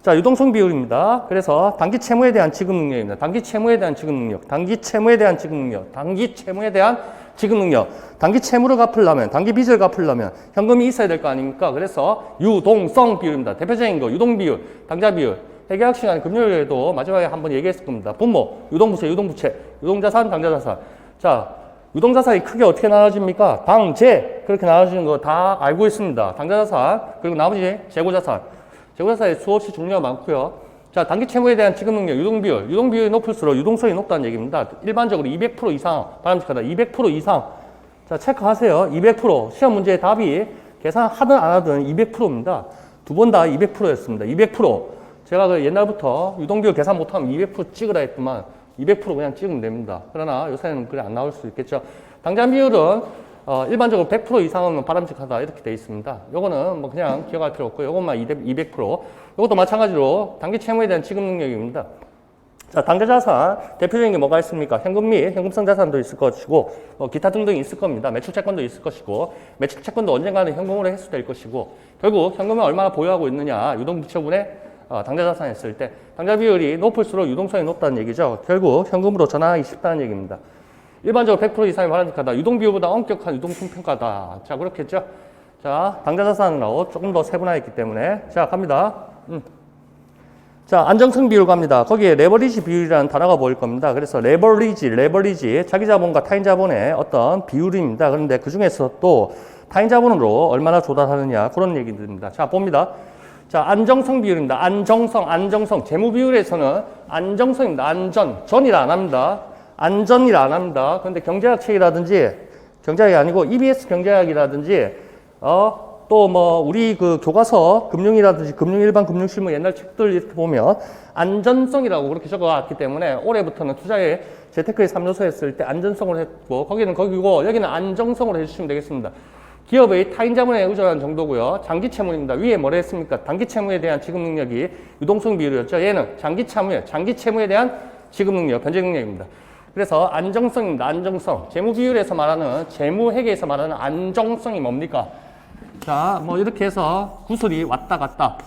자, 유동성 비율입니다. 그래서 단기 채무에 대한 지급 능력입니다. 단기 채무에 대한 지급 능력. 단기 채무에 대한 지급 능력. 단기 채무에 대한 지급 능력. 단기 채무를 갚으려면, 단기 빚을 갚으려면 현금이 있어야 될 거 아닙니까? 그래서 유동성 비율입니다. 대표적인 거 유동 비율, 당좌 비율. 회계학 시간 금요일에도 마지막에 한번 얘기했을 겁니다. 분모, 유동부채, 유동부채, 유동자산, 당좌자산. 자, 유동자산이 크게 어떻게 나눠집니까? 당재 그렇게 나눠지는 거 다 알고 있습니다. 당좌자산 그리고 나머지 재고자산. 재고자산이 수없이 종류가 많고요. 자, 단기 채무에 대한 지급 능력, 유동비율. 유동비율이 높을수록 유동성이 높다는 얘기입니다. 일반적으로 200% 이상 바람직하다. 200% 이상. 자, 체크하세요. 200%. 시험 문제의 답이 계산하든 안 하든 200%입니다. 두 번 다 200%였습니다. 200%. 제가 그 옛날부터 유동비율 계산 못하면 200% 찍으라 했더만 200% 그냥 찍으면 됩니다. 그러나 요새는 그래 안 나올 수 있겠죠. 당좌 비율은 일반적으로 100% 이상은 바람직하다 이렇게 돼 있습니다. 요거는 뭐 그냥 기억할 필요 없고 요것만 200%. 요것도 마찬가지로 단기 채무에 대한 지급 능력입니다. 자, 당좌자산 대표적인 게 뭐가 있습니까? 현금 및 현금성 자산도 있을 것이고 기타 등등이 있을 겁니다. 매출 채권도 있을 것이고 매출 채권도 언젠가는 현금으로 회수될 것이고 결국 현금을 얼마나 보유하고 있느냐 유동부채분의 당좌자산 했을 때 당좌 비율이 높을수록 유동성이 높다는 얘기죠. 결국 현금으로 전환하기 쉽다는 얘기입니다. 일반적으로 100% 이상이 바람직하다. 유동비율보다 엄격한 유동성 평가다. 자, 그렇겠죠? 자, 당좌자산으로 조금 더 세분화했기 때문에. 자, 갑니다. 자, 안정성 비율 갑니다. 거기에 레버리지 비율이라는 단어가 보일 겁니다. 그래서 레버리지, 자기 자본과 타인 자본의 어떤 비율입니다. 그런데 그 중에서 또 타인 자본으로 얼마나 조달하느냐, 그런 얘기들입니다. 자, 봅니다. 자, 안정성 비율입니다. 안정성. 재무 비율에서는 안정성입니다. 전이라 안 합니다. 안전이라 안 합니다. 그런데 경제학 책이라든지, 경제학이 아니고 EBS 경제학이라든지, 또 뭐 우리 그 교과서 금융이라든지 일반 금융실무 옛날 책들 이렇게 보면 안전성이라고 그렇게 적어왔기 때문에 올해부터는 투자에 재테크의 3요소 했을 때 안전성으로 했고, 거기는 거기고 여기는 안정성으로 해주시면 되겠습니다. 기업의 타인 자본에 의존한 정도고요. 장기 채무입니다. 위에 뭐라 했습니까? 단기 채무에 대한 지급 능력이 유동성 비율이었죠. 얘는 장기 채무에 대한 지급 능력, 변제 능력입니다. 그래서 안정성입니다. 안정성. 재무 비율에서 말하는, 재무 회계에서 말하는 안정성이 뭡니까? 자, 뭐 이렇게 해서 구슬이 왔다 갔다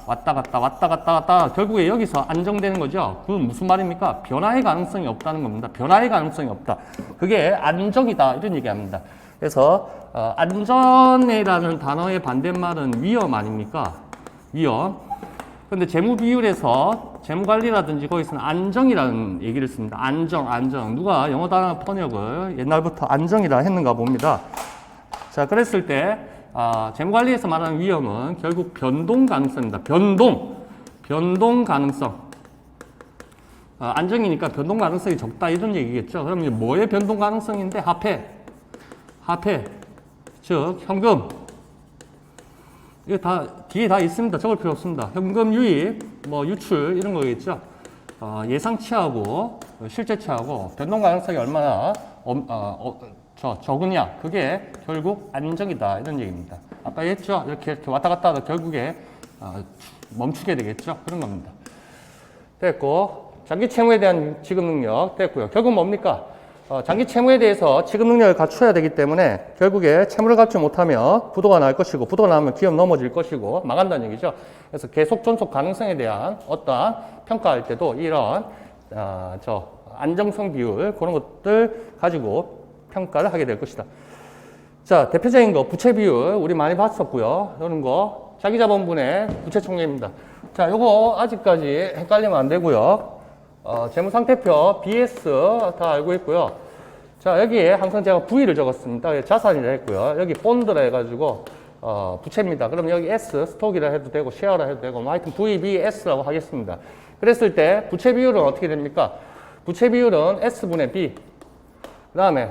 결국에 여기서 안정되는 거죠. 그건 무슨 말입니까? 변화의 가능성이 없다는 겁니다. 변화의 가능성이 없다. 그게 안정이다, 이런 얘기합니다. 그래서 안전이라는 단어의 반대말은 위험 아닙니까? 위험. 근데 재무 비율에서 재무 관리라든지 거기서는 안정이라는 얘기를 씁니다. 안정. 누가 영어 단어 번역을 옛날부터 안정이라 했는가 봅니다. 자, 그랬을 때 재무관리에서 말하는 위험은 결국 변동 가능성입니다. 변동 가능성. 안정이니까 변동 가능성이 적다, 이런 얘기겠죠. 그럼 이게 뭐의 변동 가능성인데? 화폐. 즉, 현금. 이게 다, 뒤에 다 있습니다. 적을 필요 없습니다. 현금 유입, 뭐 유출, 이런 거겠죠. 예상치하고, 실제치하고, 변동 가능성이 얼마나, 적으냐, 그게 결국 안정이다, 이런 얘기입니다. 아까 했죠? 이렇게 왔다 갔다 하다 결국에 멈추게 되겠죠? 그런 겁니다. 됐고, 장기 채무에 대한 지급 능력 됐고요. 결국 뭡니까? 장기 채무에 대해서 지급 능력을 갖춰야 되기 때문에 결국에 채무를 갖추지 못하면 부도가 날 것이고, 부도가 나면 기업 넘어질 것이고 망한다는 얘기죠. 그래서 계속 존속 가능성에 대한 어떠한 평가할 때도 이런 안정성 비율, 그런 것들 가지고 평가를 하게 될 것이다. 자, 대표적인 거 부채 비율 우리 많이 봤었고요. 이런 거 자기자본분의 부채 총량입니다. 자, 요거 아직까지 헷갈리면 안 되고요. 재무상태표 BS 다 알고 있고요. 자, 여기에 항상 제가 V를 적었습니다. 자산이라 했고요. 여기 본드라 해가지고 부채입니다. 그럼 여기 S 스톡이라 해도 되고 쉐어라 해도 되고 뭐 하여튼 VBS라고 하겠습니다. 그랬을 때 부채 비율은 어떻게 됩니까? 부채 비율은 S분의 B. 그 다음에,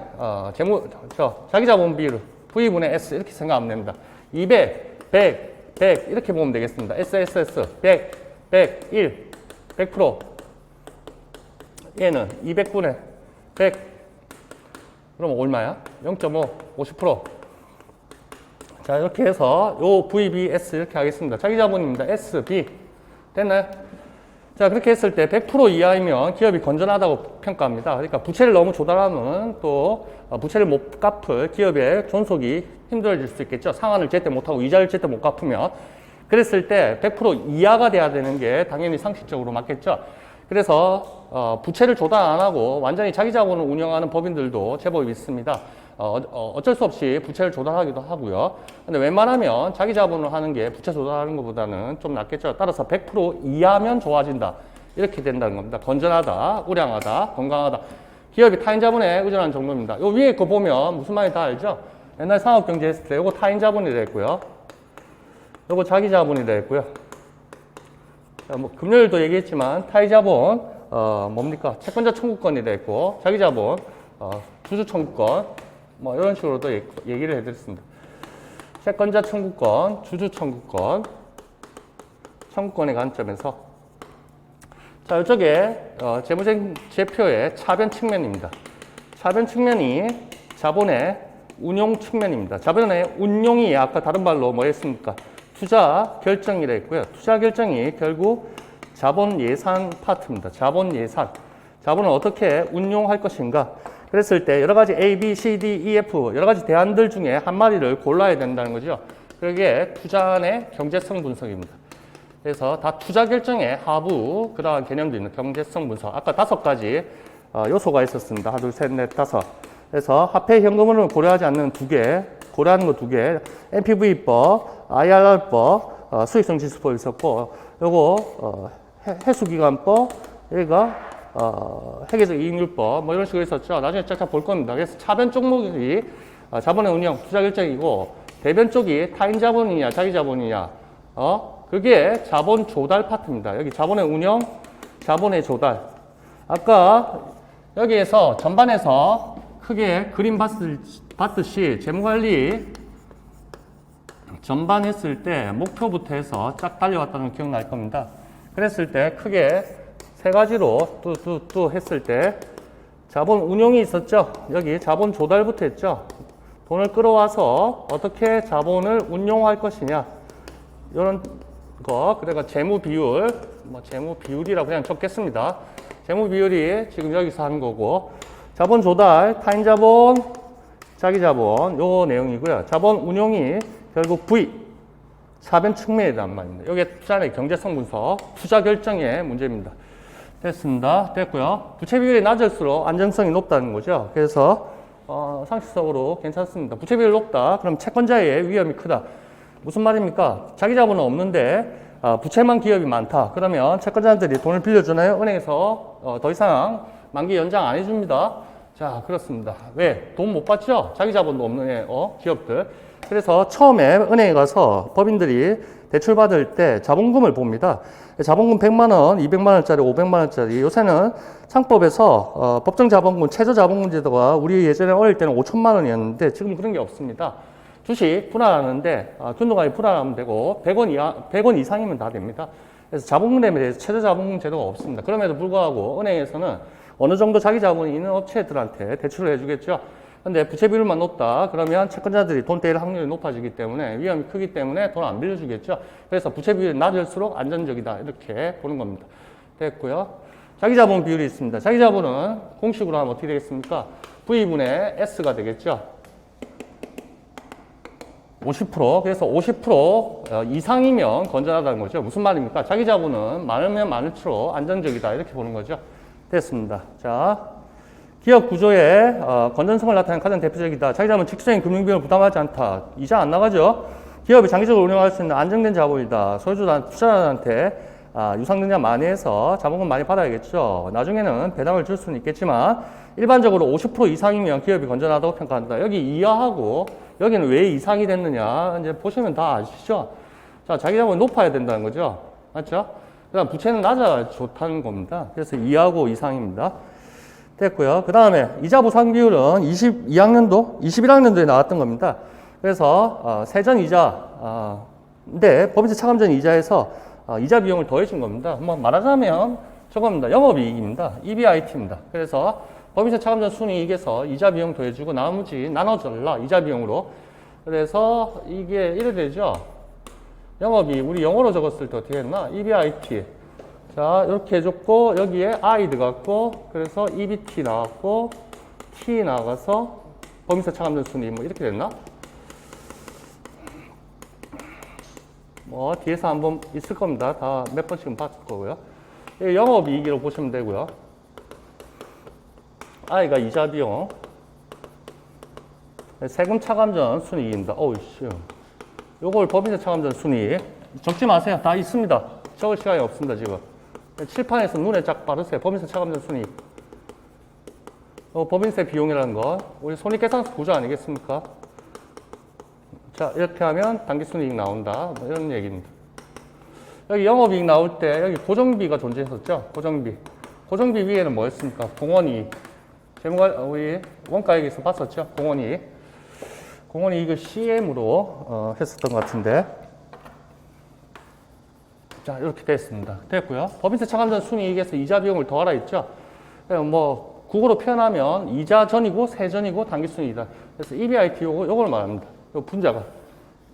자기자본 비율, V분의 S, 이렇게 생각하면 됩니다. 200, 100, 이렇게 보면 되겠습니다. SSS, 100, 100, 100%. 얘는 200분의 100. 그럼 얼마야? 0.5, 50%. 자, 이렇게 해서 요 VBS 이렇게 하겠습니다. 자기자본입니다. SB. 됐나요? 자, 그렇게 했을 때 100% 이하이면 기업이 건전하다고 평가합니다. 그러니까 부채를 너무 조달하면 또 부채를 못 갚을 기업의 존속이 힘들어질 수 있겠죠. 상환을 제때 못하고 이자를 제때 못 갚으면. 그랬을 때 100% 이하가 돼야 되는 게 당연히 상식적으로 맞겠죠. 그래서 부채를 조달 안 하고 완전히 자기 자본을 운영하는 법인들도 제법 있습니다. 어쩔 수 없이 부채를 조달하기도 하고요. 근데 웬만하면 자기 자본을 하는 게 부채 조달하는 것보다는 좀 낫겠죠. 따라서 100% 이하면 좋아진다. 이렇게 된다는 겁니다. 건전하다, 우량하다, 건강하다. 기업이 타인 자본에 의존하는 정도입니다. 요 위에 거 보면 무슨 말인지 다 알죠? 옛날 상업경제 했을 때 요거 타인 자본이라 했고요. 요거 자기 자본이라 했고요. 자, 뭐 금요일도 얘기했지만 타인 자본 뭡니까? 채권자 청구권이라 했고 자기 자본 주주 청구권 뭐 이런 식으로도 얘기를 해드렸습니다. 채권자 청구권, 주주 청구권, 청구권의 관점에서 자, 이쪽에 재무제표의 차변 측면입니다. 차변 측면이 자본의 운용 측면입니다. 자본의 운용이 아까 다른 말로 뭐 했습니까? 투자 결정이라 했고요. 투자 결정이 결국 자본 예산 파트입니다. 자본 예산. 자본을 어떻게 운용할 것인가? 그랬을 때 여러 가지 A, B, C, D, E, F 여러 가지 대안들 중에 한 마리를 골라야 된다는 거죠. 그게 투자안의 경제성 분석입니다. 그래서 다 투자 결정의 하부 그러한 개념도 있는 경제성 분석. 아까 5가지 요소가 있었습니다. 하나, 둘, 셋, 넷, 다섯. 그래서 화폐 현금으로는 고려하지 않는 두 개, 고려하는 거 두 개, NPV법, IRR법, 수익성 지수법 있었고, 요거 해수기관법, 여기가 회계적 이익률법 뭐 이런 식으로 있었죠. 나중에 쫙쫙 볼 겁니다. 그래서 차변 종목이 자본의 운영, 투자 결정이고, 대변 쪽이 타인 자본이냐, 자기 자본이냐, 그게 자본 조달 파트입니다. 여기 자본의 운영, 자본의 조달. 아까 여기에서 전반에서 크게 그림 봤듯이 재무관리 전반 했을 때 목표부터 해서 쫙 달려왔다는 거 기억날 겁니다. 그랬을 때 크게 세 가지로 또 했을 때 자본 운용이 있었죠. 여기 자본 조달부터 했죠. 돈을 끌어와서 어떻게 자본을 운용할 것이냐. 이런 거. 그러니까 재무 비율, 뭐 재무 비율이라고 그냥 적겠습니다. 재무 비율이 지금 여기서 하는 거고, 자본 조달, 타인 자본, 자기 자본, 요 내용이고요. 자본 운용이 결국 V, 차변 측면에 대한 말입니다. 이게 투자의 경제성 분석, 투자 결정의 문제입니다. 됐습니다. 됐고요. 부채 비율이 낮을수록 안정성이 높다는 거죠. 그래서 상식적으로 괜찮습니다. 부채 비율이 높다. 그럼 채권자의 위험이 크다. 무슨 말입니까? 자기 자본은 없는데 부채만 기업이 많다. 그러면 채권자들이 돈을 빌려주나요? 은행에서 더 이상 만기 연장 안 해줍니다. 자, 그렇습니다. 왜? 돈 못 받죠? 자기 자본도 없는 기업들. 그래서 처음에 은행에 가서 법인들이 대출 받을 때 자본금을 봅니다. 자본금 100만 원, 200만 원짜리, 500만 원짜리. 요새는 상법에서 법정 자본금, 최저 자본금 제도가 우리 예전에 어릴 때는 5천만 원이었는데 지금 그런 게 없습니다. 주식 불안하는데 균등하게 불안하면 되고 100원 이상이면 다 됩니다. 그래서 자본금에 대해서 최저 자본금 제도가 없습니다. 그럼에도 불구하고 은행에서는 어느 정도 자기 자본이 있는 업체들한테 대출을 해주겠죠. 근데 부채 비율만 높다 그러면 채권자들이 돈 떼일 확률이 높아지기 때문에 위험이 크기 때문에 돈 안 빌려주겠죠. 그래서 부채 비율이 낮을수록 안전적이다 이렇게 보는 겁니다. 됐고요. 자기 자본 비율이 있습니다. 자기 자본은 공식으로 하면 어떻게 되겠습니까? V분의 S가 되겠죠. 50%. 그래서 50% 이상이면 건전하다는 거죠. 무슨 말입니까? 자기 자본은 많으면 많을수록 안정적이다 이렇게 보는 거죠. 됐습니다. 자, 기업 구조의 건전성을 나타내는 가장 대표적이다. 자기 자본 직접적인 금융비용을 부담하지 않다. 이자 안 나가죠? 기업이 장기적으로 운영할 수 있는 안정된 자본이다. 소유주나 투자자한테 유상증자 많이 해서 자본금 많이 받아야겠죠. 나중에는 배당을 줄 수는 있겠지만 일반적으로 50% 이상이면 기업이 건전하다고 평가한다. 여기 이하하고 여기는 왜 이상이 됐느냐 이제 보시면 다 아시죠? 자, 자기 자본이 높아야 된다는 거죠. 맞죠? 그다음 부채는 낮아야 좋다는 겁니다. 그래서 이하고 이상입니다. 됐고요. 그 다음에 이자 보상 비율은 22학년도, 21학년도에 나왔던 겁니다. 그래서 세전 이자, 근데 법인세 차감전 이자에서 이자 비용을 더해준 겁니다. 뭐 말하자면 저겁니다. 영업이익입니다. EBIT입니다. 그래서 법인세 차감전 순이익에서 이자 비용 더해주고 나머지 나눠줄라 이자 비용으로. 그래서 이게 이래 되죠. 영업이익 우리 영어로 적었을 때 어떻게 했나? EBIT. 자, 이렇게 해줬고 여기에 I 들어갔고 그래서 EBT 나왔고 T 나가서 법인세 차감전 순이익 뭐 이렇게 됐나? 뭐 뒤에서 한번 있을 겁니다. 다 몇 번씩은 봤을 거고요. 영업이익으로 보시면 되고요. I가 이자 비용, 세금 차감전 순이익입니다. 어우씨, 요걸 법인세 차감전 순이익 적지 마세요. 다 있습니다. 적을 시간이 없습니다 지금. 칠판에서 눈에 쫙 바르세요. 법인세 차감전 순이익. 법인세 비용이라는 거 우리 손익계산서 구조 아니겠습니까? 자, 이렇게 하면 당기순이익 나온다. 뭐 이런 얘기입니다. 여기 영업이익 나올 때 여기 고정비가 존재했었죠. 고정비. 고정비 위에는 뭐였습니까? 공원이익. 우리 원가액에서 봤었죠. 공원이익. 공원이익을 CM으로 했었던 것 같은데. 자, 이렇게 됐습니다. 됐고요. 법인세 차감전 순이익에서 이자 비용을 더하라 했죠. 뭐 국어로 표현하면 이자 전이고 세전이고 당기순이익이다. 그래서 EBIT 요걸 말합니다. 요 분자가.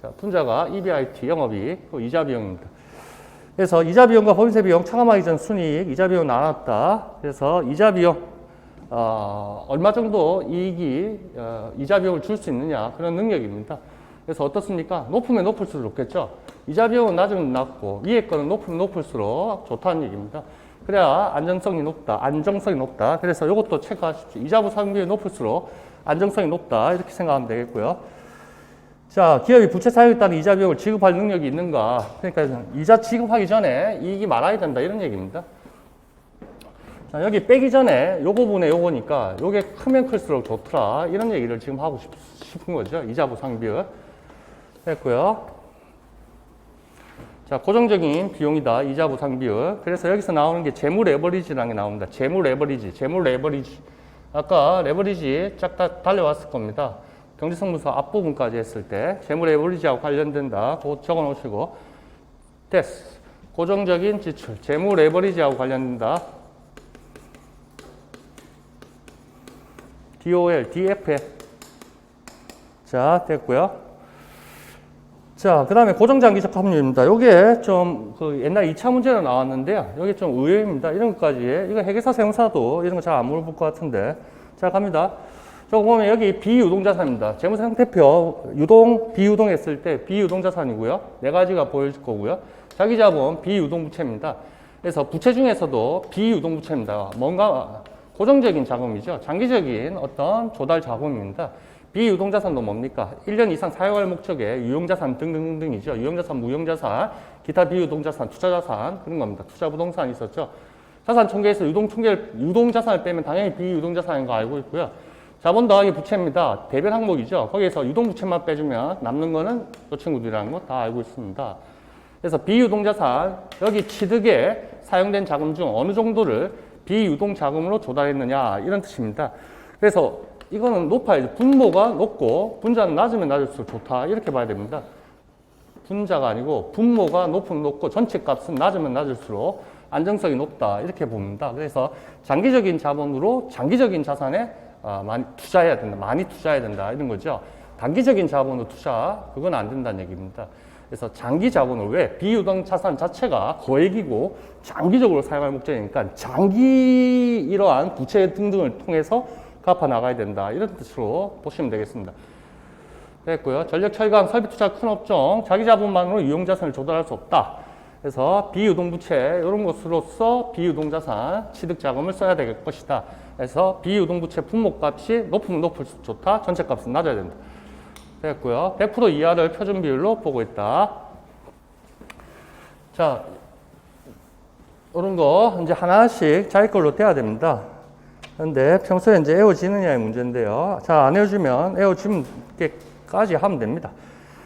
자, 분자가 EBIT 영업이익, 또 이자 비용입니다. 그래서 이자 비용과 법인세 비용 차감하기 전 순이익, 이자 비용 나눴다. 그래서 이자 비용 얼마 정도 이익이 이자 비용을 줄 수 있느냐 그런 능력입니다. 그래서 어떻습니까? 높으면 높을수록 좋겠죠. 이자 비용은 낮으면 낮고 위에 거는 높으면 높을수록 좋다는 얘기입니다. 그래야 안정성이 높다. 그래서 이것도 체크하십시오. 이자 보상 비율이 높을수록 안정성이 높다. 이렇게 생각하면 되겠고요. 자, 기업이 부채 사용에 따른 이자 비용을 지급할 능력이 있는가? 그러니까 이자 지급하기 전에 이익이 많아야 된다. 이런 얘기입니다. 자, 여기 빼기 전에 요거 분의 요거니까 요게 크면 클수록 좋더라. 이런 얘기를 지금 하고 싶은 거죠. 이자 보상 비율. 됐고요. 자, 고정적인 비용이다. 이자 보상 비율. 그래서 여기서 나오는 게 재무 레버리지라는 게 나옵니다. 재무 레버리지. 아까 레버리지 쫙 다 달려왔을 겁니다. 경제성분서 앞부분까지 했을 때 재무 레버리지하고 관련된다. 그거 적어 놓으시고. 됐어. 고정적인 지출. 재무 레버리지하고 관련된다. DOL, DF에. 자, 됐고요. 자, 그 다음에 고정장기적 합류입니다. 요게 좀 그 옛날 2차 문제로 나왔는데요. 요게 좀 의외입니다. 이런 것까지. 이거 회계사, 세무사도 이런 거 잘 안 물어볼 것 같은데. 자, 갑니다. 저거 보면 여기 비유동자산입니다. 재무상태표 유동, 비유동 했을 때 비유동자산이고요. 네 가지가 보일 거고요. 자기자본 비유동부채입니다. 그래서 부채 중에서도 비유동부채입니다. 뭔가 고정적인 자금이죠. 장기적인 어떤 조달 자금입니다. 비유동자산도 뭡니까? 1년 이상 사용할 목적의 유용자산 등등등이죠. 유용자산, 무용자산, 기타 비유동자산, 투자자산 그런 겁니다. 투자부동산 있었죠. 자산 총계에서 유동자산을 빼면 당연히 비유동자산인 거 알고 있고요. 자본 더하기 부채입니다. 대변 항목이죠. 거기에서 유동부채만 빼주면 남는 거는 이 친구들이라는 거 다 알고 있습니다. 그래서 비유동자산, 여기 취득에 사용된 자금 중 어느 정도를 비유동자금으로 조달했느냐 이런 뜻입니다. 그래서 이거는 높아야죠. 분모가 높고 분자는 낮으면 낮을수록 좋다 이렇게 봐야 됩니다. 분자가 아니고 분모가 높으면 높고 전체 값은 낮으면 낮을수록 안정성이 높다 이렇게 봅니다. 그래서 장기적인 자본으로 장기적인 자산에 많이 투자해야 된다 이런 거죠. 단기적인 자본으로 투자 그건 안 된다는 얘기입니다. 그래서 장기 자본을 왜 비유동 자산 자체가 거액이고 장기적으로 사용할 목적이니까 장기 이러한 부채 등등을 통해서 갚아 나가야 된다 이런 뜻으로 보시면 되겠습니다. 됐고요. 전력 철강 설비 투자 큰 업종 자기 자본만으로 유용 자산을 조달할 수 없다. 그래서 비유동부채 이런 것으로서 비유동자산 취득 자금을 써야 될 것이다. 그래서 비유동부채 분모값이 높으면 높을수록 좋다. 전체 값은 낮아야 된다. 됐고요. 100% 이하를 표준 비율로 보고 있다. 자, 이런 거 이제 하나씩 자기 걸로 돼야 됩니다. 그런데 평소에 이제 에워지느냐의 문제인데요. 자, 안 에워지면 에워지기까지 하면 됩니다.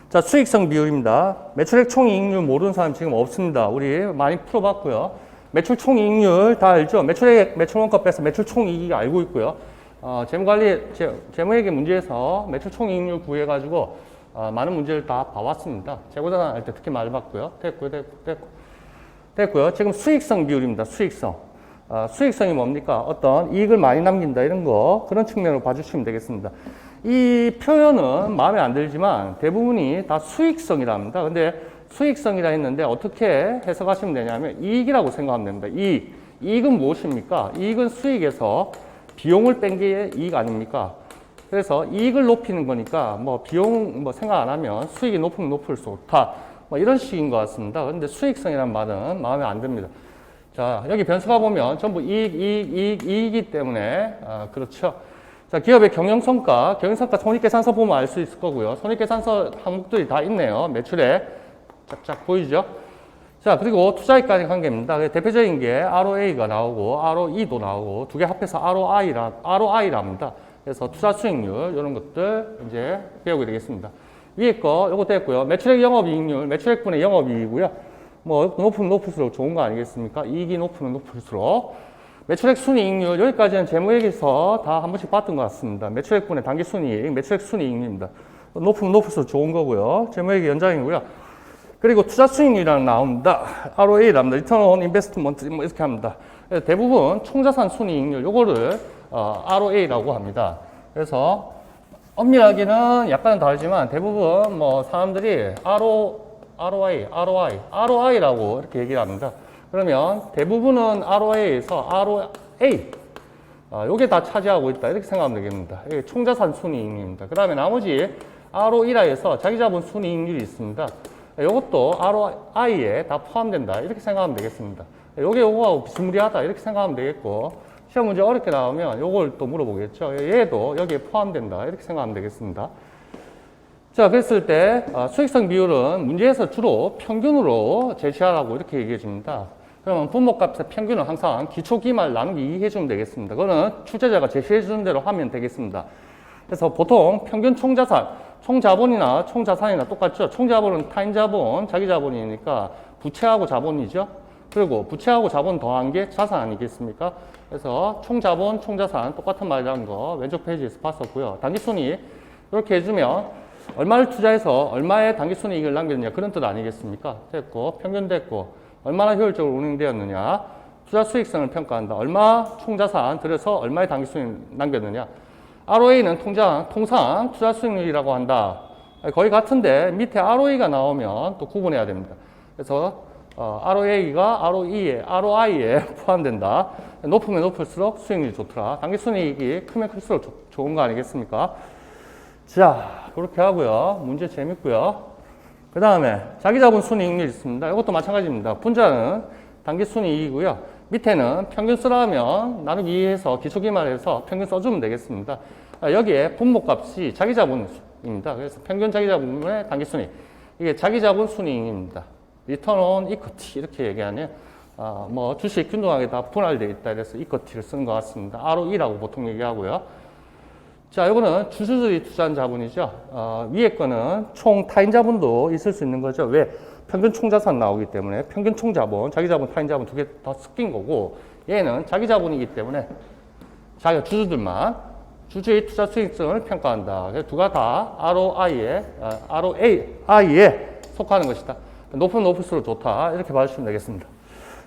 자, 수익성 비율입니다. 매출액 총이익률 모르는 사람 지금 없습니다. 우리 많이 풀어봤고요. 매출 총이익률 다 알죠? 매출액, 매출원가 빼서 매출 총이익 알고 있고요. 재무관리, 재무회계 문제에서 매출 총이익률 구해가지고 많은 문제를 다 봐왔습니다. 재고자산 할 때 특히 많이 봤고요. 됐고요. 지금 수익성 비율입니다. 수익성. 수익성이 뭡니까? 어떤 이익을 많이 남긴다 이런 거 그런 측면으로 봐주시면 되겠습니다. 이 표현은 마음에 안 들지만 대부분이 다 수익성이랍니다. 근데 수익성이라 했는데 어떻게 해석하시면 되냐면 이익이라고 생각하면 됩니다. 이익은 무엇입니까? 이익은 수익에서 비용을 뺀 게 이익 아닙니까? 그래서 이익을 높이는 거니까 뭐 비용 뭐 생각 안 하면 수익이 높으면 높을수록 좋다. 뭐 이런 식인 것 같습니다. 근데 수익성이라는 말은 마음에 안 듭니다. 자, 여기 변수가 보면 전부 이익이기 때문에 그렇죠. 자, 기업의 경영성과 손익계산서 보면 알 수 있을 거고요. 손익계산서 항목들이 다 있네요. 매출에 쫙쫙 보이죠? 자, 그리고 투자익 간의 관계입니다. 대표적인 게 ROA가 나오고 ROE도 나오고 두 개 합해서 ROI랍니다. 그래서 투자 수익률 이런 것들 이제 배우게 되겠습니다. 위에 거 요거 됐고요. 매출액 영업이익률, 매출액분의 영업이익이고요. 뭐 높으면 높을수록 좋은 거 아니겠습니까? 이익이 높으면 높을수록. 매출액 순이익률 여기까지는 재무회계에서 다 한 번씩 봤던 것 같습니다. 매출액분의 단기 순이익, 매출액 순이익률입니다. 높으면 높을수록 좋은 거고요. 재무회계 연장이고요. 그리고 투자 수익률이라는 나옵니다. ROA랍니다. Return on Investment 뭐 이렇게 합니다. 대부분 총자산 순이익률 요거를 ROA라고 합니다. 그래서 엄밀하게는 약간은 다르지만 대부분 뭐 사람들이 ROI라고 이렇게 얘기를 합니다. 그러면 대부분은 ROA에서 ROA 요게 다 차지하고 있다 이렇게 생각하면 되겠습니다. 이게 총자산 순이익률입니다. 그 다음에 나머지 ROE라에서 자기자본 순이익률이 있습니다. 이것도 ROI에 다 포함된다 이렇게 생각하면 되겠습니다. 요게 요거하고 비스무리하다 이렇게 생각하면 되겠고 시험 문제 어렵게 나오면 요걸 또 물어보겠죠. 얘도 여기에 포함된다. 이렇게 생각하면 되겠습니다. 자, 그랬을 때 수익성 비율은 문제에서 주로 평균으로 제시하라고 이렇게 얘기해 줍니다. 그러면 분모값의 평균은 항상 기초기말 나누기 2 해주면 되겠습니다. 그거는 출제자가 제시해 주는 대로 하면 되겠습니다. 그래서 보통 평균 총자산, 총자본이나 총자산이나 똑같죠. 총자본은 타인자본, 자기자본이니까 부채하고 자본이죠. 그리고 부채하고 자본 더한 게 자산 아니겠습니까? 그래서 총자본, 총자산 똑같은 말이라는 거 왼쪽 페이지에서 봤었고요. 단기순이익 이렇게 해주면 얼마를 투자해서 얼마의 단기순이익을 남겼느냐 그런 뜻 아니겠습니까? 됐고 평균 됐고 얼마나 효율적으로 운영되었느냐 투자 수익성을 평가한다. 얼마 총자산 들여서 얼마의 단기순이익 남겼느냐. ROA는 통상 투자 수익률이라고 한다. 거의 같은데 밑에 ROE가 나오면 또 구분해야 됩니다. 그래서 ROA가 ROI에 포함된다. 높으면 높을수록 수익률이 좋더라. 단기순이익이 크면 클수록 좋은 거 아니겠습니까? 자, 그렇게 하고요. 문제 재밌고요. 그 다음에 자기자본 순이익률이 있습니다. 이것도 마찬가지입니다. 분자는 단기순이익이고요. 밑에는 평균 쓰라면 나누기 2해서 기초기말해서 평균 써주면 되겠습니다. 여기에 분모값이 자기자본입니다. 그래서 평균 자기자본의 단기순이익. 이게 자기자본 순이익입니다. 리턴 온 이쿼티 이렇게 얘기하네요. 뭐 주식 균등하게 다 분할되어 있다. 그래서 이쿼티를 쓰는 것 같습니다. ROE라고 보통 얘기하고요. 자, 이거는 주주들이 투자한 자본이죠. 위에 거는 총 타인 자본도 있을 수 있는 거죠. 왜? 평균 총자산 나오기 때문에 평균 총자본, 자기 자본, 타인 자본 두 개 다 섞인 거고 얘는 자기 자본이기 때문에 자기가 주주들만 주주의 투자 수익성을 평가한다. 그래서 두 개 다 ROA에 속하는 것이다. 높으면 높을수록 좋다. 이렇게 봐주시면 되겠습니다.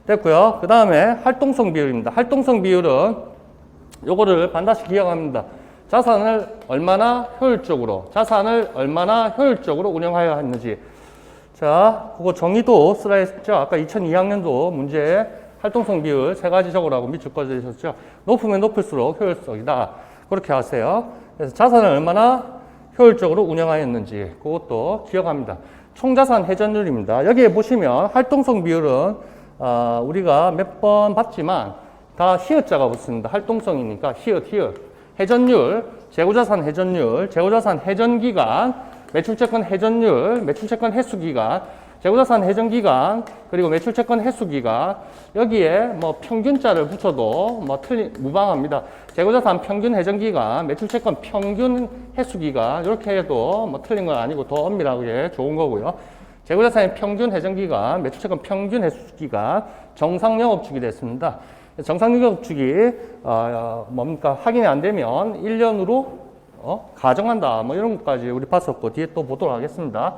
됐고요. 그 다음에 활동성 비율입니다. 활동성 비율은 요거를 반드시 기억합니다. 자산을 얼마나 효율적으로 운영하여야 했는지. 자, 그거 정의도 쓰라 했죠. 아까 2002학년도 문제에 활동성 비율 세 가지 적으라고 밑줄 꺼주셨죠. 높으면 높을수록 효율적이다. 그렇게 하세요. 그래서 자산을 얼마나 효율적으로 운영하였는지 그것도 기억합니다. 총자산 회전율입니다. 여기에 보시면 활동성 비율은 우리가 몇 번 봤지만 다 히읗자가 붙습니다. 활동성이니까 히읗. 회전율, 재고자산 회전율, 재고자산 회전기간, 매출채권 회전율, 매출채권 회수기간, 재고자산 회전기간, 그리고 매출채권 회수기간. 여기에 뭐 평균자를 붙여도 뭐 무방합니다. 재고자산 평균 회전기간, 매출채권 평균 회수기간 이렇게 해도 뭐 틀린 건 아니고 더 엄밀하게 좋은 거고요. 재고자산의 평균 회전기간, 매출채권 평균 회수기간, 정상영업주기 됐습니다. 정상영업주기 뭡니까? 확인이 안 되면 1년으로 가정한다. 뭐 이런 것까지 우리 봤었고 뒤에 또 보도록 하겠습니다.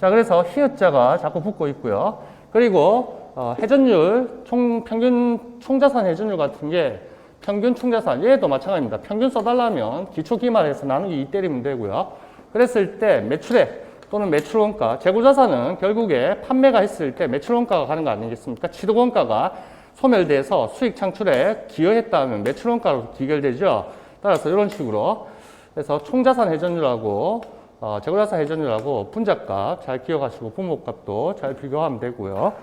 자, 그래서 히읗자가 자꾸 붙고 있고요. 그리고 회전율, 평균 총자산 회전율 같은 게 평균 총자산 얘도 마찬가지입니다. 평균 써달라면 기초기말해서 나누기 2 때리면 되고요. 그랬을 때 매출액 또는 매출원가, 재고자산은 결국에 판매가 했을 때 매출원가가 가는 거 아니겠습니까? 취득원가가 소멸돼서 수익 창출에 기여했다면 매출원가로 기결되죠. 따라서 이런 식으로 그래서 총자산 회전율하고 재고자산 회전율하고 분자값 잘 기억하시고 분모값도 잘 비교하면 되고요.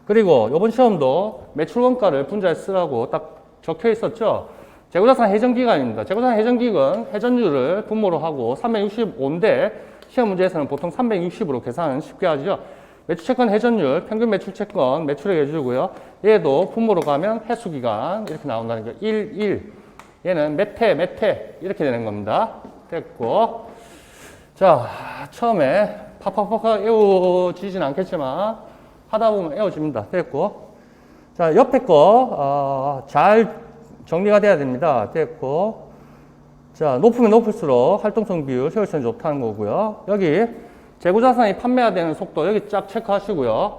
그리고 이번 시험도 매출원가를 분자에 쓰라고 딱 적혀 있었죠. 재고자산 회전기간입니다. 재고자산 회전기간 회전율을 분모로 하고 365인데 시험 문제에서는 보통 360으로 계산 쉽게 하죠. 매출채권 회전율, 평균 매출채권 매출액 해주고요. 얘도 분모로 가면 회수기간 이렇게 나온다는 거. 1. 얘는 몇 회 이렇게 되는 겁니다. 됐고. 자, 처음에 팍팍팍 에워지진 않겠지만 하다 보면 에워집니다. 됐고. 자, 옆에 거 잘 정리가 돼야 됩니다. 됐고. 자, 높으면 높을수록 활동성 비율, 효율성이 좋다는 거고요. 여기 재고자산이 판매가 되는 속도 여기 쫙 체크하시고요.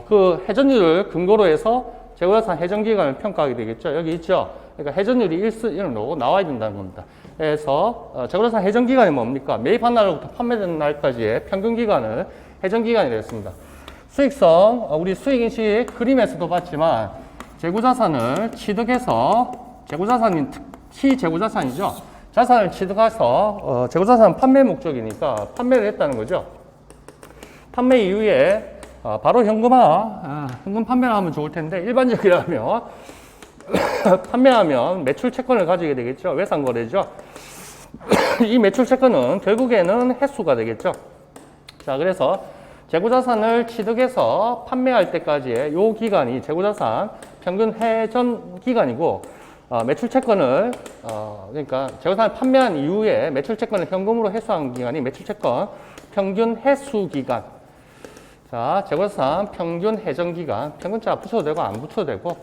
그 회전율을 근거로 해서 재고자산 회전기간을 평가하게 되겠죠. 여기 있죠. 그러니까 회전율이 1로 나와야 된다는 겁니다. 그래서 재고자산 회전기간이 뭡니까? 매입한 날부터 판매되는 날까지의 평균기간을 회전기간이라고 했습니다. 수익성, 우리 수익인식 그림에서도 봤지만 재고자산을 취득해서 재고자산인 특히 재고자산이죠. 자산을 취득해서 재고자산은 판매 목적이니까 판매를 했다는 거죠. 판매 이후에 바로 현금화, 현금 판매를 하면 좋을 텐데 일반적이라면 판매하면 매출 채권을 가지게 되겠죠. 외상거래죠. 이 매출 채권은 결국에는 횟수가 되겠죠. 자, 그래서 재고자산을 취득해서 판매할 때까지의 요 기간이 재고자산 평균 회전 기간이고, 매출 채권을 그러니까 재고자산을 판매한 이후에 매출 채권을 현금으로 회수한 기간이 매출 채권 평균 회수 기간. 자, 재고자산 평균 회전 기간, 평균자 붙여도 되고 안 붙여도 되고.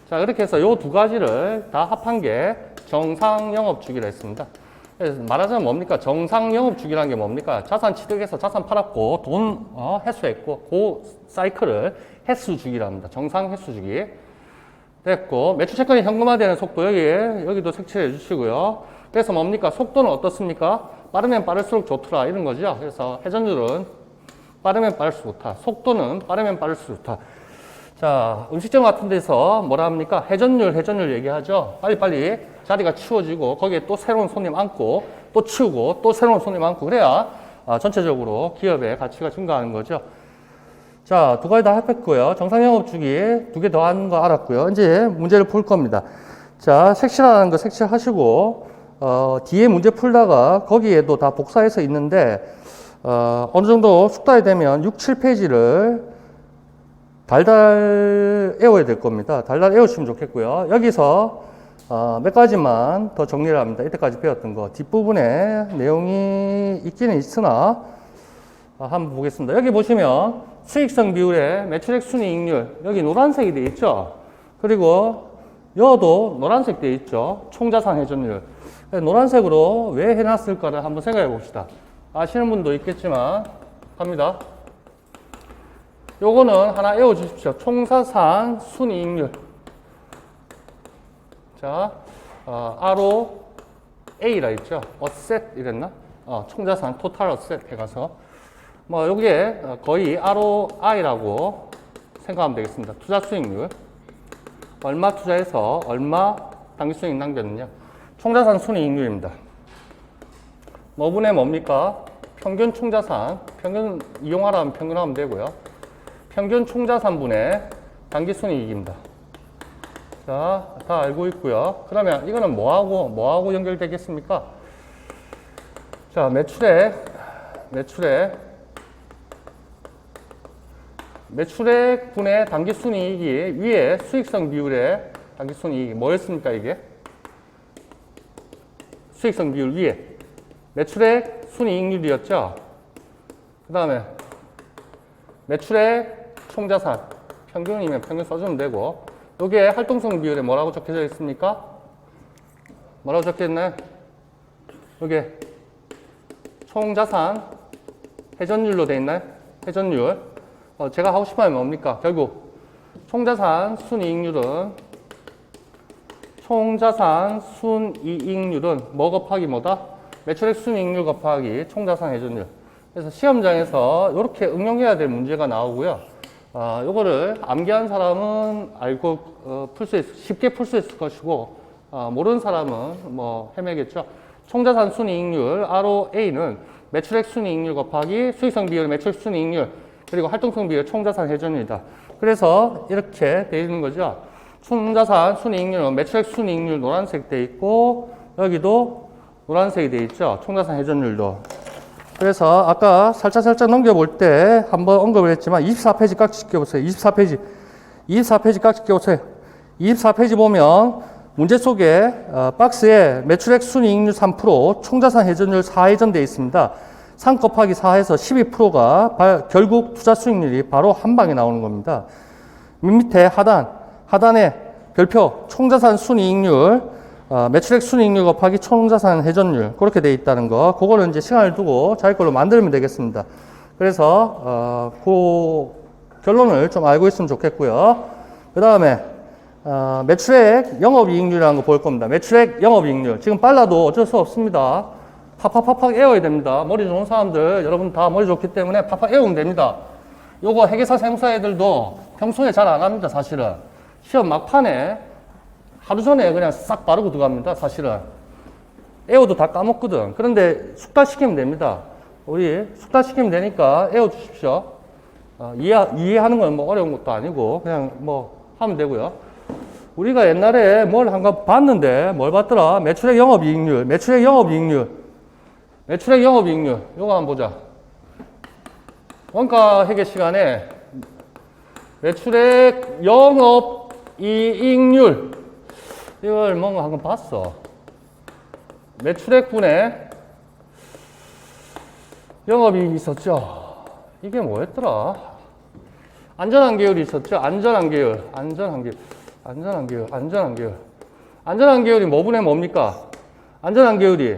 자, 그렇게 해서 요 두 가지를 다 합한 게 정상 영업 주기라 했습니다. 그래서 말하자면 뭡니까? 정상 영업 주기라는 게 뭡니까? 자산 취득해서 자산 팔았고 돈 회수했고 그 사이클을 횟수 주기라 합니다. 정상 횟수 주기. 됐고, 매출 채권이 현금화되는 속도 여기도 색칠해 주시고요. 그래서 뭡니까? 속도는 어떻습니까? 빠르면 빠를수록 좋더라 이런 거죠. 그래서 회전율은 빠르면 빠를수록 좋다. 속도는 빠르면 빠를수록 좋다. 자, 음식점 같은 데서 뭐라 합니까? 회전율 얘기하죠. 빨리빨리 자리가 치워지고 거기에 또 새로운 손님 앉고 또 치우고 또 새로운 손님 앉고 그래야 전체적으로 기업의 가치가 증가하는 거죠. 자, 두 가지 다 합했고요. 정상 영업 주기 두 개 더 하는 거 알았고요. 이제 문제를 풀 겁니다. 자, 색칠하는 거 색칠하시고 뒤에 문제 풀다가 거기에도 다 복사해서 있는데 어느 정도 숙달이 되면 6, 7페이지를 달달 애워야 될 겁니다. 달달 애우시면 좋겠고요. 여기서 몇 가지만 더 정리를 합니다. 이때까지 배웠던 거. 뒷부분에 내용이 있기는 있으나 한번 보겠습니다. 여기 보시면 수익성 비율에 매출액 순이익률 여기 노란색이 되어 있죠. 그리고 여도 노란색 되어 있죠. 총자산 회전율. 노란색으로 왜 해놨을까를 한번 생각해 봅시다. 아시는 분도 있겠지만 갑니다. 요거는 하나 외워 주십시오. 총자산 순이익률. 자, ROA라 있죠. 어셋 이랬나? 총자산 토탈 어셋 해가서 뭐 요게 거의 ROI라고 생각하면 되겠습니다. 투자 수익률. 얼마 투자해서 얼마 당기 수익 남겼느냐. 총자산 순이익률입니다. 뭐분의 뭡니까? 평균 총자산. 평균 이용하라면 평균하면 되고요. 평균 총자산분의 당기 순이익입니다. 자, 다 알고 있고요. 그러면 이거는 뭐하고 연결되겠습니까? 자, 매출액 분의 당기 순이익이 위에 수익성 비율의 당기 순이익이 뭐였습니까, 이게? 수익성 비율 위에 매출액 순이익률이었죠. 그 다음에 매출액 총자산 평균이면 평균 써주면 되고, 요게 활동성 비율에 뭐라고 적혀져 있습니까? 뭐라고 적혀 있나요? 요게 총자산 회전율로 되어 있나요? 회전율. 제가 하고 싶은 말은 뭡니까? 결국 총자산 순이익률은 뭐 곱하기 뭐다? 매출액 순이익률 곱하기 총자산 회전율. 그래서 시험장에서 이렇게 응용해야 될 문제가 나오고요. 요거를 암기한 사람은 알고 쉽게 풀 수 있을 것이고, 모르는 사람은 뭐 헤매겠죠. 총자산 순이익률 ROA는 매출액 순이익률 곱하기 수익성 비율 매출액 순이익률 그리고 활동성 비율 총자산 회전율이다. 그래서 이렇게 되어 있는 거죠. 총자산 순이익률은 매출액 순이익률 노란색 되어 있고 여기도 노란색이 되어 있죠. 총자산 회전율도. 그래서 아까 살짝 넘겨볼 때 한번 언급을 했지만 24페이지 깍지 끼워보세요. 24페이지 깍지 끼워보세요. 24페이지 보면 문제 속에 박스에 매출액 순이익률 3%, 총자산 회전율 4회전 되어 있습니다. 3 곱하기 4에서 12%가 결국 투자 수익률이 바로 한 방에 나오는 겁니다. 밑에 하단에 별표 총자산 순이익률 매출액 순이익률 곱하기 총자산 회전율 그렇게 돼 있다는 거, 그거는 이제 시간을 두고 자기 걸로 만들면 되겠습니다. 그래서 그 결론을 좀 알고 있으면 좋겠고요. 그 다음에 매출액 영업이익률이라는 거 볼 겁니다. 매출액 영업이익률 지금 빨라도 어쩔 수 없습니다. 팍팍 애워야 됩니다. 머리 좋은 사람들 여러분 다 머리 좋기 때문에 팍팍 애우면 됩니다. 요거 회계사 세무사 애들도 평소에 잘 안 합니다. 사실은 시험 막판에 하루 전에 그냥 싹 바르고 들어갑니다. 사실은 애워도 다 까먹거든. 그런데 숙달시키면 됩니다. 우리 숙달시키면 되니까 애워 주십시오. 이해하는 건 뭐 어려운 것도 아니고 그냥 뭐 하면 되고요. 우리가 옛날에 뭘 한가 봤는데, 뭘 봤더라? 매출액 영업이익률, 매출액 영업이익률, 매출액 영업이익률. 요거 한번 보자. 원가 회계 시간에 매출액 영업이익률. 이걸 뭔가 한번 봤어. 매출액분의 영업이익이 있었죠. 이게 뭐였더라? 안전한 계열이 있었죠. 안전한 계열, 안전한 계열, 안전한 계열, 안전한 계열. 안전한 계열이 뭐분의 뭡니까? 안전한 계열이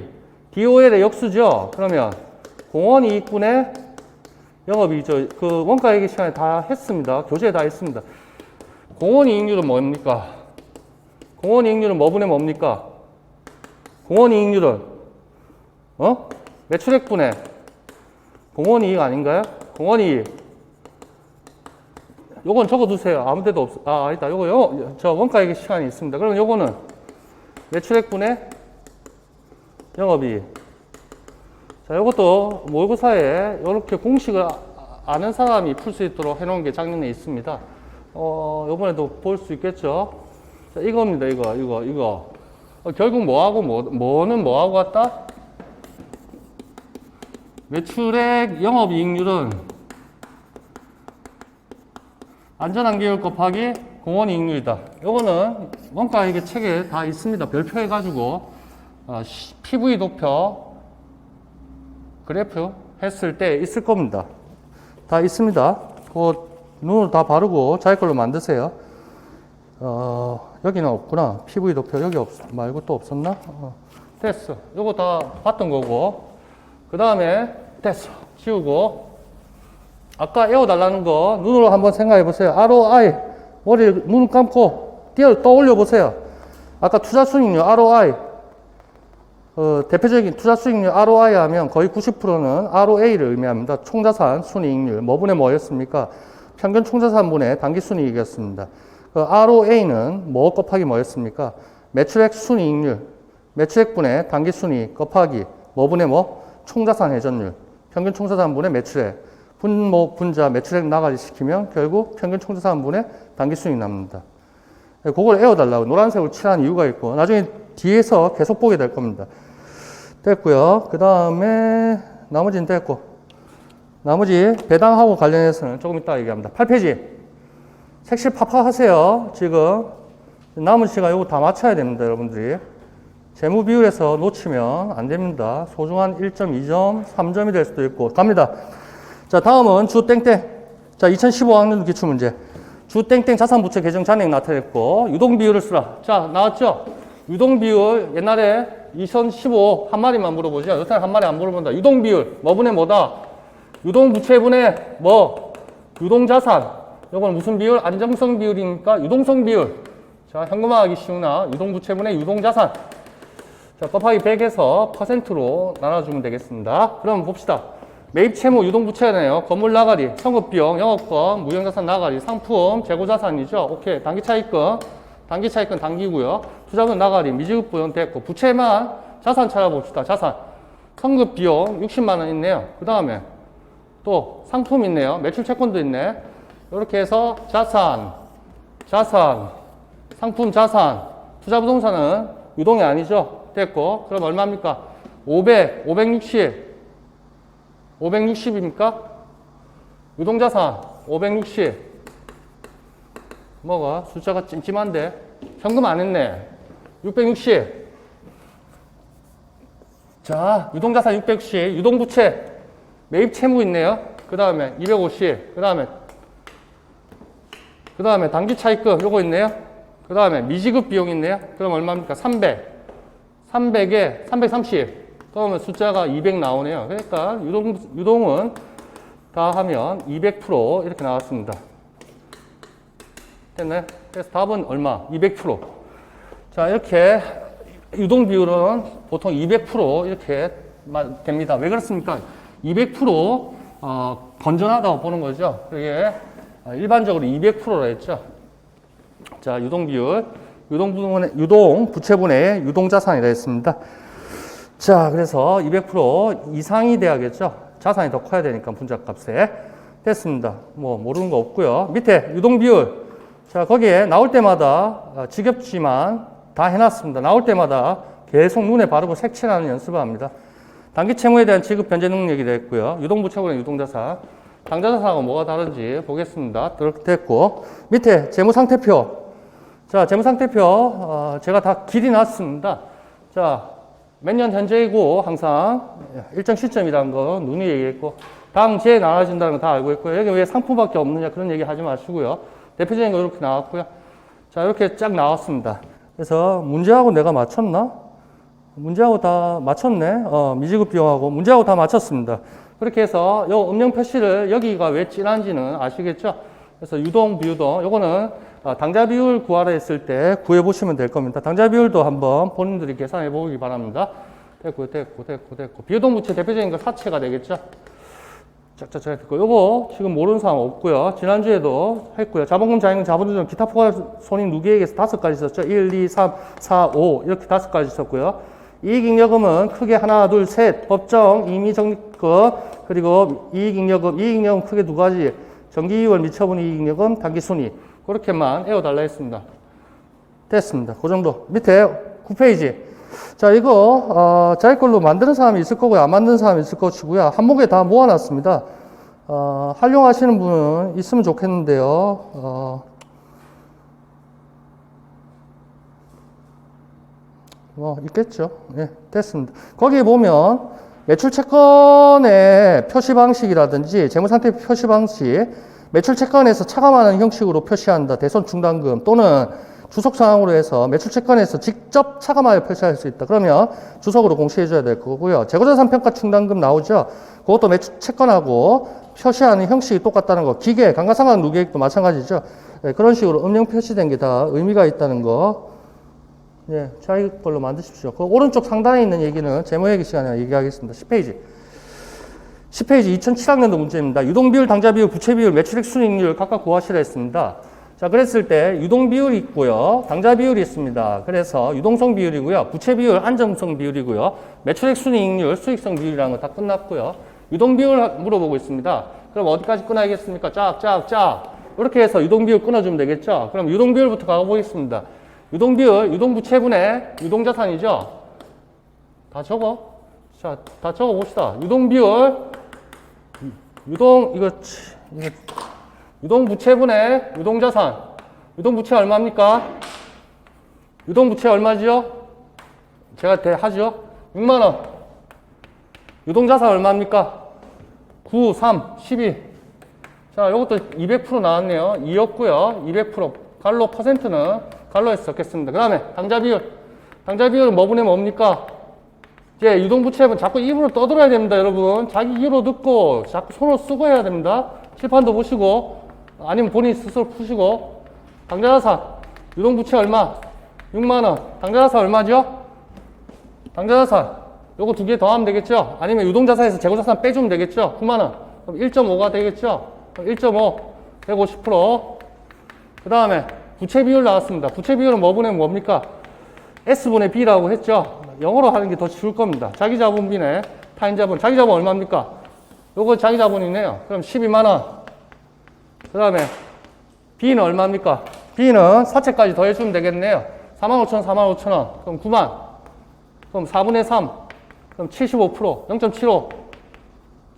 DOL의 역수죠. 그러면 공원이익분의 영업이익이죠. 그 원가회계 시간에 다 했습니다. 교재에 다 했습니다. 공원이익률은 뭡니까? 공원이익률은 뭐분의 뭡니까? 공원이익률은 매출액분의 공원이익 아닌가요? 공원이익. 요건 적어두세요. 아무 데도 없어. 아니다. 요거 저 원가회계 시간이 있습니다. 그러면 요거는 매출액분의 영업이익. 자, 요것도 모의고사에 이렇게 공식을 아는 사람이 풀 수 있도록 해놓은 게 작년에 있습니다. 요번에도 볼 수 있겠죠? 자, 이겁니다. 이거. 결국 뭐는 뭐하고 같다? 매출액 영업이익률은 안전한 계열 곱하기 공원이익률이다. 요거는 원가회계 책에 다 있습니다. 별표 해가지고 PV 도표 그래프 했을 때 있을 겁니다. 다 있습니다. 그거 눈으로 다 바르고 자기 걸로 만드세요. 여기는 없구나. PV 도표 여기 말고 또 없었나? 됐어. 요거 다 봤던 거고. 그 다음에 됐어. 지우고. 아까 외워달라는 거 눈으로 한번 생각해 보세요. ROI. 눈 감고 떠올려 보세요. 아까 투자 수익률 ROI. 대표적인 투자 수익률 ROI 하면 거의 90%는 ROA를 의미합니다. 총자산 순이익률. 뭐분의 뭐였습니까? 평균 총자산분의 당기순이익이었습니다. ROA는 뭐 곱하기 뭐였습니까? 매출액 순이익률. 매출액분의 당기순이익 곱하기 뭐분의 뭐? 총자산 회전율. 평균 총자산분의 매출액. 분자 매출액 나가리 시키면 결국 평균 총자산분의 당기순이익 납니다. 그걸 외워달라고 노란색으로 칠한 이유가 있고 나중에 뒤에서 계속 보게 될 겁니다. 됐고요. 그 다음에 나머지는 됐고 나머지 배당하고 관련해서는 조금 이따 얘기합니다. 8페이지 색실 팍팍 하세요. 지금 남은 시간 이거 다 맞춰야 됩니다. 여러분들이 재무 비율에서 놓치면 안 됩니다. 소중한 1.2점 3점이 될 수도 있고 갑니다. 자, 다음은 주 땡땡. 자, 2015학년 기출문제. 주 땡땡 자산부채 계정 잔액 나타냈고 유동 비율을 쓰라. 자, 나왔죠? 유동 비율 옛날에 2015 한 마리만 물어보죠. 요새 한 마리 안 물어본다. 유동 비율 뭐분의 뭐다? 유동 부채분의 뭐? 유동 자산. 이건 무슨 비율? 안정성 비율이니까 유동성 비율. 자, 현금화하기 쉬우나 유동 부채분의 유동 자산. 자, 곱하기 100에서 퍼센트로 나눠주면 되겠습니다. 그럼 봅시다. 매입 채무 유동부채네요. 건물 나가리, 성급비용, 영업권, 무형자산 나가리, 상품, 재고자산이죠. 오케이. 단기차익금, 단기차익금 단기고요. 투자금 나가리, 미지급부용 됐고 부채만 자산 찾아봅시다. 자산. 성급비용 60만 원 있네요. 그 다음에 또 상품 있네요. 매출채권도 있네. 이렇게 해서 자산, 상품 자산, 투자부동산은 유동이 아니죠. 됐고 그럼 얼마입니까? 560입니까? 유동자산 560. 뭐가? 숫자가 찜찜한데? 현금 안 했네. 660. 자, 유동자산 660. 유동부채. 매입 채무 있네요. 그 다음에 250. 그 다음에 단기차익금 요거 있네요. 그 다음에 미지급 비용 있네요. 그럼 얼마입니까? 300. 300에 330. 그러면 숫자가 200 나오네요. 그러니까 유동은 다 하면 200% 이렇게 나왔습니다. 됐나요? 그래서 답은 얼마? 200%. 자, 이렇게 유동 비율은 보통 200% 이렇게 됩니다. 왜 그렇습니까? 200% 건전하다고 보는 거죠. 그게 일반적으로 200%라 했죠. 자, 유동 비율, 유동 부채분의 유동 자산이라 했습니다. 자, 그래서 200% 이상이 돼야겠죠. 자산이 더 커야 되니까 분자값에. 됐습니다. 뭐 모르는 거 없고요. 밑에 유동 비율. 자, 거기에 나올 때마다 지겹지만 다 해놨습니다. 나올 때마다 계속 눈에 바르고 색칠하는 연습을 합니다. 단기 채무에 대한 지급 변제 능력이 됐고요. 유동부채분의 유동자산. 당좌자산하고 뭐가 다른지 보겠습니다. 이렇게 됐고, 밑에 재무상태표. 자, 재무상태표, 제가 다 길이 놨습니다. 자, 몇 년 현재이고, 항상 일정 시점이라는 거 눈이 얘기했고, 당시에 나눠진다는 거 다 알고 있고요. 여기 왜 상품밖에 없느냐 그런 얘기 하지 마시고요. 대표적인 거 이렇게 나왔고요. 자, 이렇게 쫙 나왔습니다. 그래서 문제하고 내가 맞췄나? 문제하고 다 맞췄네. 미지급 비용하고 문제하고 다 맞췄습니다. 그렇게 해서 요 음영 표시를 여기가 왜 진한지는 아시겠죠? 그래서 유동, 비유동. 요거는 당좌 비율 구하라 했을 때 구해 보시면 될 겁니다. 당좌 비율도 한번 본인들이 계산해 보기 바랍니다. 됐고. 비유동 부채 대표적인 거 사채가 되겠죠? 짝짝짝 했고, 요거 지금 모르는 사람 없고요. 지난주에도 했고요. 자본금, 자행금, 자본조정, 기타 포괄 손익 누계액에서 5가지 있었죠. 1, 2, 3, 4, 5 이렇게 5가지 있었고요. 이익잉여금은 크게 하나, 둘, 셋, 법정, 임의적립금, 그리고 이익잉여금. 이익잉여금 크게 2가지. 정기이월 미처분 이익잉여금, 단기순이익. 그렇게만 애워달라 했습니다. 됐습니다. 그 정도. 밑에 9페이지. 자, 이거, 자기 걸로 만드는 사람이 있을 거고요. 안 만드는 사람이 있을 것이고요. 한목에 다 모아놨습니다. 활용하시는 분은 있으면 좋겠는데요. 있겠죠. 예, 됐습니다. 거기에 보면 매출 채권의 표시 방식이라든지 재무상태 표시 방식, 매출 채권에서 차감하는 형식으로 표시한다. 대손 충당금 또는 주석 상황으로 해서 매출 채권에서 직접 차감하여 표시할 수 있다. 그러면 주석으로 공시해 줘야 될 거고요. 재고자산 평가 충당금 나오죠. 그것도 매출 채권하고 표시하는 형식이 똑같다는 거. 기계, 감가상각 누계액도 마찬가지죠. 네, 그런 식으로 음영 표시된 게 다 의미가 있다는 거. 예, 자기 걸로 만드십시오. 그 오른쪽 상단에 있는 얘기는 재무회계 시간에 얘기하겠습니다. 10페이지. 10페이지 2007학년도 문제입니다. 유동비율, 당좌비율, 부채비율, 매출액 순이익률 각각 구하시라 했습니다. 자, 그랬을 때 유동비율이 있고요. 당좌비율이 있습니다. 그래서 유동성 비율이고요. 부채비율, 안정성 비율이고요. 매출액 순이익률, 수익성 비율이라는 거 다 끝났고요. 유동비율 물어보고 있습니다. 그럼 어디까지 끊어야겠습니까? 쫙. 이렇게 해서 유동비율 끊어주면 되겠죠? 그럼 유동비율부터 가보겠습니다. 유동비율, 유동부채분의 유동자산이죠? 다 적어. 자, 다 적어 봅시다. 유동비율, 유동부채분의 유동자산. 유동부채 얼마입니까? 유동부채 얼마죠? 제가 하죠? 6만원. 유동자산 얼마입니까? 9, 3, 12. 자, 이것도 200% 나왔네요. 2였고요. 200%. 갈로 퍼센트는 갈로에서 적겠습니다. 그 다음에 당좌비율. 당좌비율은 뭐분의 뭡니까? 이제 유동부채분 자꾸 입으로 떠들어야 됩니다, 여러분. 자기 귀로 듣고 자꾸 손으로 쓰고 해야 됩니다. 칠판도 보시고 아니면 본인 스스로 푸시고. 당좌자산. 유동부채 얼마? 6만원. 당좌자산 얼마죠? 당좌자산. 요거 2개 더하면 되겠죠? 아니면 유동자산에서 재고자산 빼주면 되겠죠? 9만원. 그럼 1.5가 되겠죠? 그럼 1.5. 150%. 그 다음에 부채비율 나왔습니다. 부채비율은 뭐분의 뭡니까? S분의 B라고 했죠? 영어로 하는 게 더 쉬울 겁니다. 자기자본비네 타인자본. 자기자본 얼마입니까? 요거 자기자본이네요. 그럼 12만원. 그 다음에 B는 얼마입니까? B는 사채까지 더해주면 되겠네요. 45,000원, 45,000원. 그럼 9만. 그럼 4분의 3. 그럼 75%. 0.75.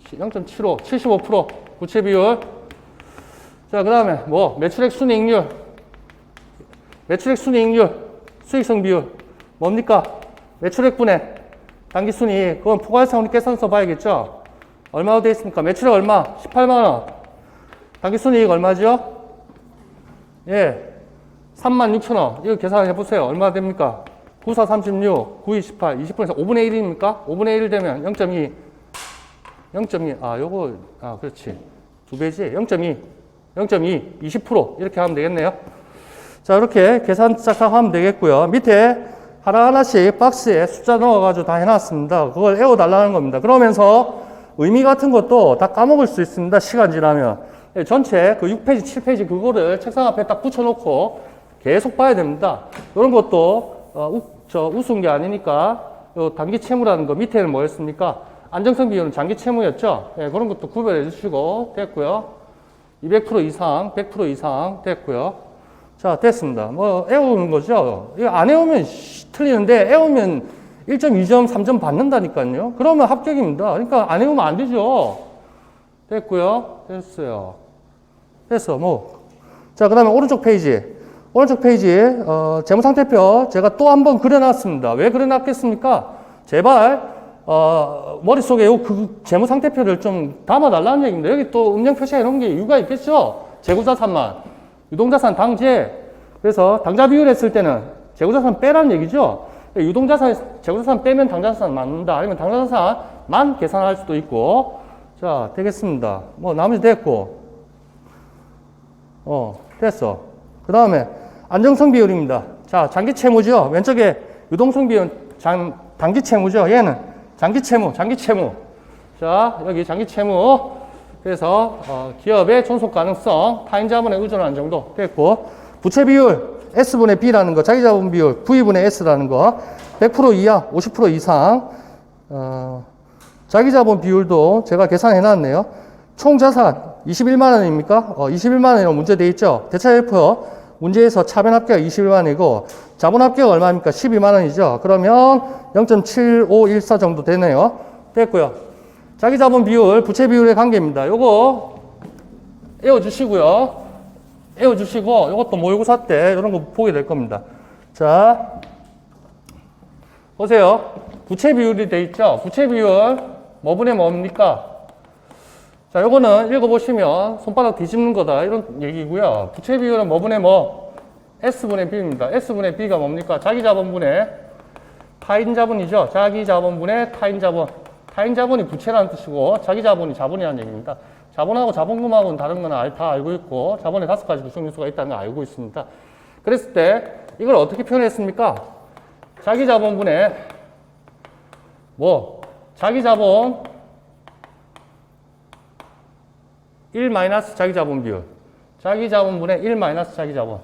0.75. 75%. 부채비율. 자, 그 다음에 뭐? 매출액 순이익률. 매출액 순이익률. 수익성 비율. 뭡니까? 매출액분의 당기순이익. 그건 포괄상훈이 계산서 봐야겠죠? 얼마로 되어 있습니까? 매출액 얼마? 18만원. 당기순이익 얼마죠? 예. 36,000원. 이거 계산해 보세요. 얼마 됩니까? 9, 4, 36, 9, 2, 18, 20%에서 5분의 1입니까? 5분의 1 되면 0.2. 0.2. 그렇지. 2배지. 0.2. 0.2. 20%. 이렇게 하면 되겠네요. 자, 이렇게 계산 짝짝 하면 되겠고요. 밑에 하나하나씩 박스에 숫자 넣어가지고 다 해놨습니다. 그걸 외워달라는 겁니다. 그러면서 의미 같은 것도 다 까먹을 수 있습니다. 시간 지나면. 전체 그 6페이지, 7페이지 그거를 책상 앞에 딱 붙여놓고 계속 봐야 됩니다. 이런 것도 우스운 게 아니니까 요 단기 채무라는 거 밑에는 뭐였습니까? 안정성 비율은 장기 채무였죠? 네, 그런 것도 구별해 주시고 됐고요. 200% 이상, 100% 이상 됐고요. 자, 됐습니다. 뭐, 애우는 거죠. 이거 안 애우면 틀리는데, 애우면 1점, 2점, 3점 받는다니까요. 그러면 합격입니다. 그러니까 안 애우면 안 되죠. 됐고요. 됐어요. 됐어, 뭐. 자, 그 다음에 오른쪽 페이지. 오른쪽 페이지에, 재무상태표 제가 또 한 번 그려놨습니다. 왜 그려놨겠습니까? 제발, 머릿속에 그 재무상태표를 좀 담아달라는 얘기입니다. 여기 또 음량 표시해 놓은 게 이유가 있겠죠? 재고자산만. 유동자산 당제. 그래서 당자 비율 했을 때는 재고자산 빼라는 얘기죠. 유동자산, 재고자산 빼면 당자자산 맞는다. 아니면 당자자산만 계산할 수도 있고. 자, 되겠습니다. 뭐, 나머지 됐고. 됐어. 그 다음에 안정성 비율입니다. 자, 장기 채무죠. 왼쪽에 유동성 비율, 단기 채무죠. 얘는 장기 채무. 자, 여기 장기 채무. 그래서 기업의 존속 가능성, 타인 자본에 의존하는 정도 됐고, 부채 비율 S분의 B라는 거, 자기 자본 비율 V분의 S라는 거, 100% 이하, 50% 이상, 자기 자본 비율도 제가 계산해 놨네요. 총 자산 21만 원입니까? 21만 원이라고 문제 돼 있죠. 대차협표 문제에서 차변 합계가 21만 원이고, 자본 합계가 얼마입니까? 12만 원이죠. 그러면 0.7514 정도 되네요. 됐고요. 자기 자본 비율, 부채 비율의 관계입니다. 요거 애워주시고요. 애워주시고, 요것도 모의고사 때 이런 거 보게 될 겁니다. 자, 보세요. 부채 비율이 돼 있죠. 부채 비율, 뭐분의 뭡니까? 자, 요거는 읽어보시면 손바닥 뒤집는 거다. 이런 얘기고요. 부채 비율은 뭐분의 뭐? S분의 B입니다. S분의 B가 뭡니까? 자기 자본분의 타인 자본이죠. 자기 자본분의 타인 자본. 타인 자본이 부채라는 뜻이고, 자기 자본이 자본이라는 얘기입니다. 자본하고 자본금하고는 다른 건 다 알고 있고, 자본에 5가지 구성 요소가 있다는 걸 알고 있습니다. 그랬을 때, 이걸 어떻게 표현했습니까? 자기 자본분의, 자기 자본, 1 마이너스 자기 자본 비율. 자기 자본분의 1 마이너스 자기 자본.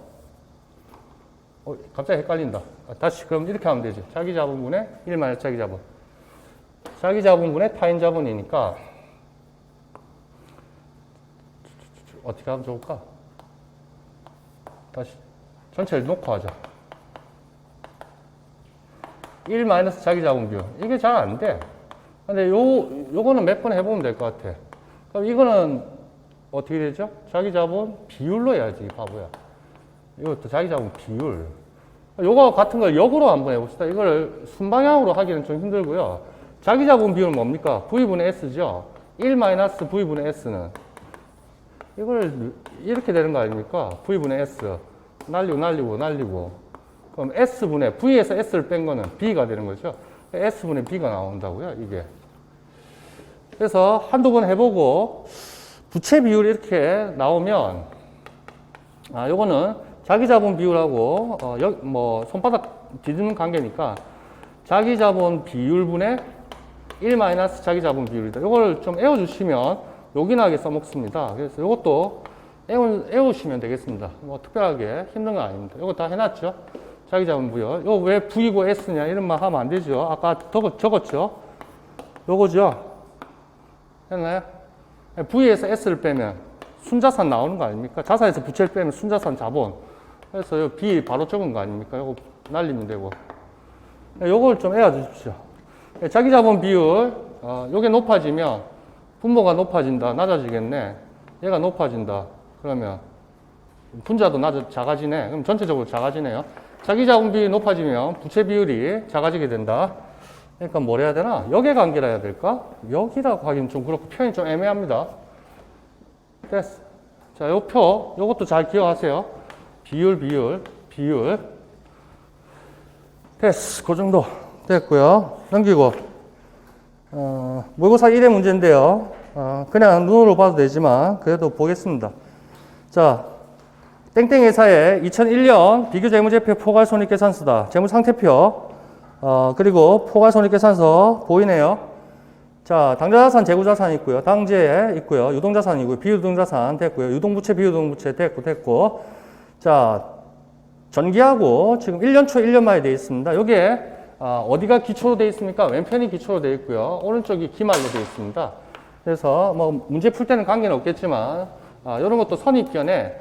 갑자기 헷갈린다. 다시, 그럼 이렇게 하면 되지. 자기 자본분의 1 마이너스 자기 자본. 자기 자본분의 타인 자본이니까 어떻게 하면 좋을까? 다시 전체를 놓고 하자. 1 마이너스 자기 자본 비율. 이게 잘 안 돼. 근데 요거는 몇 번 해보면 될 것 같아. 그럼 이거는 어떻게 되죠? 자기 자본 비율로 해야지, 바보야. 이것도 자기 자본 비율. 요거 같은 걸 역으로 한번 해봅시다. 이걸 순방향으로 하기는 좀 힘들고요. 자기 자본 비율은 뭡니까? V분의 S죠. 1 마이너스 V분의 S는 이걸 이렇게 되는 거 아닙니까? V분의 S. 날리고. 그럼 S분의, V에서 S를 뺀 거는 B가 되는 거죠. S분의 B가 나온다고요, 이게. 그래서 한두 번 해보고, 부채 비율이 이렇게 나오면, 요거는 자기 자본 비율하고, 손바닥 뒤집는 관계니까, 자기 자본 비율분의 1 마이너스 자기 자본 비율이다. 이걸 좀 애워주시면 요긴하게 써먹습니다. 그래서 이것도 애우시면 되겠습니다. 뭐 특별하게 힘든 건 아닙니다. 이거 다 해놨죠? 자기 자본 비율. 이거 왜 V고 S냐 이런 말 하면 안 되죠. 아까 적었죠? 요거죠? 했나요? V에서 S를 빼면 순자산 나오는 거 아닙니까? 자산에서 부채를 빼면 순자산 자본. 그래서 요 B 바로 적은 거 아닙니까? 요거 날리면 되고. 요걸 좀 애워주십시오. 자기 자본 비율, 요게 높아지면 분모가 높아진다, 낮아지겠네. 얘가 높아진다. 그러면 분자도 작아지네. 그럼 전체적으로 작아지네요. 자기 자본 비율이 높아지면 부채 비율이 작아지게 된다. 그러니까 뭘 해야 되나? 역의관계라 해야 될까? 역이라고 하기는 좀 그렇고 표현이 좀 애매합니다. 됐어. 자, 요 표, 요것도 잘 기억하세요. 비율. 됐어. 그 정도. 됐고요. 넘기고. 모의고사 1회 문제인데요. 그냥 눈으로 봐도 되지만, 그래도 보겠습니다. 자, 땡땡 회사의 2001년 비교재무제표 포괄손익계산서다. 재무상태표, 그리고 포괄손익계산서 보이네요. 자, 당좌자산, 재고자산 있고요. 당제 있고요. 유동자산 이고요. 비유동자산 됐고요. 유동부채, 비유동부채 됐고. 자, 전기하고 지금 1년 초, 1년 말에 되어 있습니다. 요게 어디가 기초로 되어 있습니까? 왼편이 기초로 되어 있고요. 오른쪽이 기말로 되어 있습니다. 그래서 뭐 문제 풀 때는 관계는 없겠지만 이런 것도 선입견에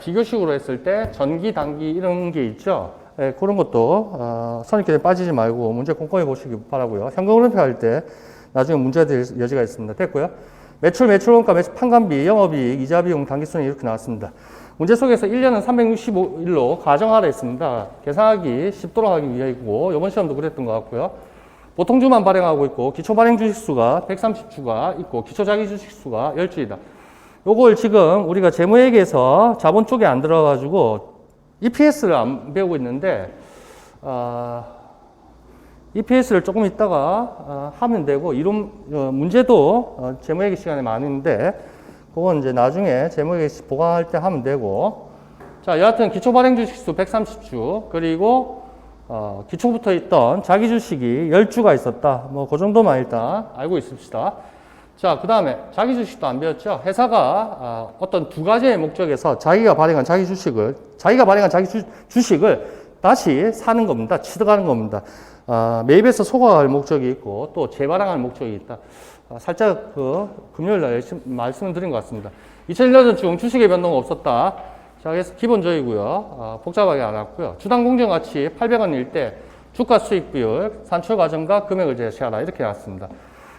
비교식으로 했을 때 전기, 단기 이런 게 있죠. 예, 그런 것도 선입견에 빠지지 말고 문제 꼼꼼히 보시기 바라고요. 현금흐름표 할 때 나중에 문제 될 여지가 있습니다. 됐고요. 매출, 매출원가, 매출 판관비, 영업이익, 이자비용, 단기순이 이렇게 나왔습니다. 문제 속에서 1년은 365일로 가정하라 했습니다. 계산하기 쉽도록 하기 위해이고 이번 시험도 그랬던 것 같고요. 보통주만 발행하고 있고 기초 발행 주식수가 130주가 있고 기초 자기 주식수가 10주이다. 요걸 지금 우리가 재무회계에서 자본 쪽에 안 들어가지고 EPS를 안 배우고 있는데 EPS를 조금 있다가 하면 되고 이론 문제도 재무회계 시간에 많은데 그건 이제 나중에 재무회계 보강할 때 하면 되고 자 여하튼 기초 발행 주식수 130주 그리고 기초부터 있던 자기 주식이 10주가 있었다. 뭐 그 정도만 일단 알고 있읍시다. 자, 그 다음에 자기 주식도 안 배웠죠. 회사가 어떤 두 가지의 목적에서 자기가 발행한 자기 주식을 다시 사는 겁니다. 취득하는 겁니다. 매입해서 소각할 목적이 있고 또 재발행할 목적이 있다. 살짝 금요일 날 말씀을 드린 것 같습니다. 2001년 중 주식의 변동 없었다. 자, 그래서 기본적이고요. 복잡하게 안 왔고요. 주당 공정가치 800원일 때 주가 수익 비율, 산출 과정과 금액을 제시하라. 이렇게 나왔습니다.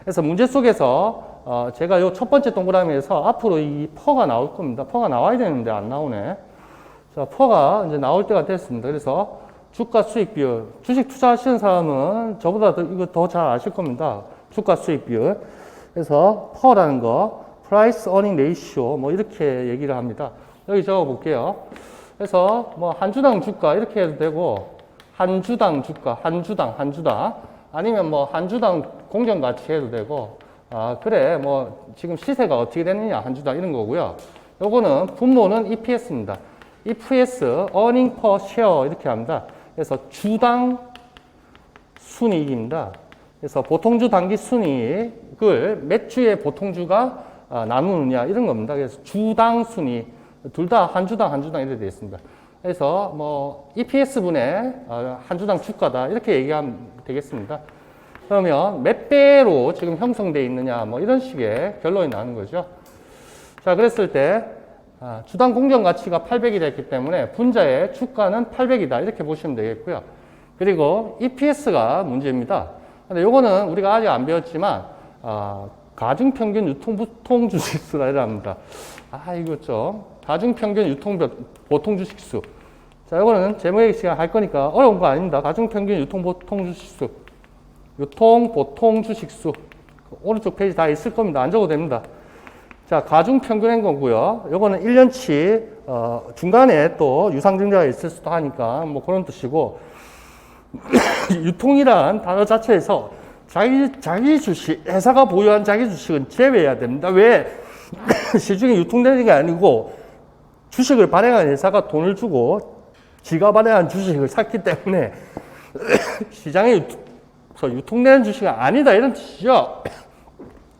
그래서 문제 속에서 제가 요 첫 번째 동그라미에서 앞으로 이 퍼가 나올 겁니다. 퍼가 나와야 되는데 안 나오네. 자, 퍼가 이제 나올 때가 됐습니다. 그래서 주가 수익 비율. 주식 투자하시는 사람은 저보다 이거 더 잘 아실 겁니다. 주가 수익 비율. 그래서 퍼라는 거, price earning ratio 뭐 이렇게 얘기를 합니다. 여기 적어 볼게요. 그래서 뭐 한 주당 주가 이렇게 해도 되고 한 주당 주가, 한 주당 아니면 뭐 한 주당 공정 가치 해도 되고 그래 뭐 지금 시세가 어떻게 되느냐 한 주당 이런 거고요. 요거는 분모는 EPS입니다. EPS earning per share 이렇게 합니다. 그래서 주당 순이익입니다. 그래서 보통주 단기 순이익을 몇 주의 보통주가 나누느냐 이런 겁니다. 그래서 주당 순이익 둘 다 한 주당 이렇게 되어 있습니다. 그래서 뭐 EPS분의 한 주당 주가다 이렇게 얘기하면 되겠습니다. 그러면 몇 배로 지금 형성되어 있느냐 뭐 이런 식의 결론이 나는 거죠. 자, 그랬을 때 주당 공정 가치가 800이 됐기 때문에 분자의 주가는 800이다 이렇게 보시면 되겠고요. 그리고 EPS가 문제입니다. 근데 요거는 우리가 아직 안 배웠지만 가중평균 유통보통 주식수라 이랍니다. 이거 좀 가중평균 보통 주식수. 자, 이거는 재무회계 시간 할 거니까 어려운 거 아닙니다. 가중평균 유통보통 주식수. 유통보통 주식수. 오른쪽 페이지 다 있을 겁니다. 안 적어도 됩니다. 자, 가중평균인 거고요. 요거는 1년치, 중간에 또 유상증자가 있을 수도 하니까 뭐 그런 뜻이고, 유통이란 단어 자체에서 자기 주식, 회사가 보유한 자기 주식은 제외해야 됩니다. 왜? 시중에 유통되는 게 아니고 주식을 발행한 회사가 돈을 주고 지가 발행한 주식을 샀기 때문에 시장에 유통되는 주식은 아니다 이런 뜻이죠.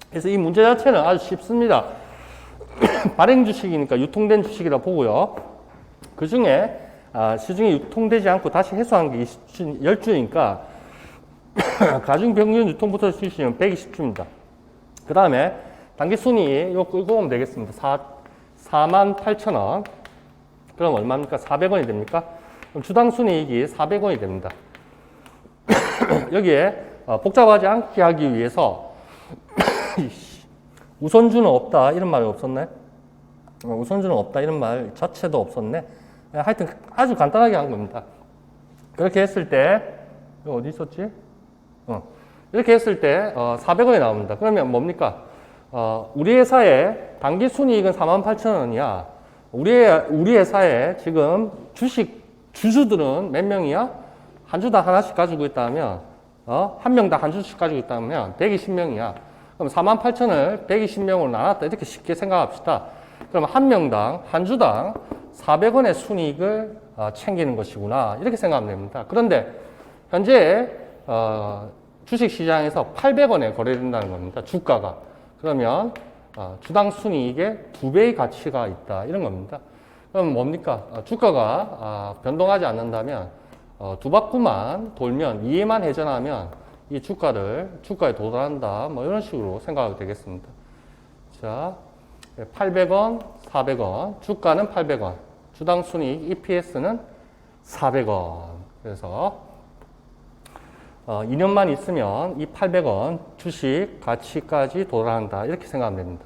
그래서 이 문제 자체는 아주 쉽습니다. 발행 주식이니까 유통된 주식이라 보고요. 그 중에 시중에 유통되지 않고 다시 회수한 게 10주니까 가중평균 유통부터 수익률은 120주입니다. 그 다음에 단기순이익 이거 끌고 오면 되겠습니다. 48,000원. 그럼 얼마입니까? 400원이 됩니까? 그럼 주당 순이익이 400원이 됩니다. 여기에 복잡하지 않게 하기 위해서 우선주는 없다 이런 말이 없었네. 우선주는 없다 이런 말 자체도 없었네. 하여튼 아주 간단하게 한 겁니다. 그렇게 했을 때 이거 어디 있었지? 이렇게 했을 때 400원이 나옵니다. 그러면 뭡니까? 우리 회사의 단기 순이익은 48,000원이야. 우리 회사에 지금 주주들은 몇 명이야? 한 주당 하나씩 가지고 있다면, 한 명당 한 주씩 가지고 있다면 120명이야. 그럼 48,000원을 120명으로 나눴다. 이렇게 쉽게 생각합시다. 그럼 한 명당, 한 주당 400원의 순이익을 챙기는 것이구나. 이렇게 생각하면 됩니다. 그런데 현재 주식시장에서 800원에 거래된다는 겁니다. 주가가. 그러면 주당 순이익의 2배의 가치가 있다. 이런 겁니다. 그럼 뭡니까? 주가가 변동하지 않는다면 두 바퀴만 돌면 2회만 회전하면 이 주가에 도달한다. 뭐 이런 식으로 생각하게 되겠습니다. 자, 800원, 400원, 주가는 800원. 주당 순이익 EPS는 400원. 그래서 2년만 있으면 이 800원 주식 가치까지 도달한다. 이렇게 생각하면 됩니다.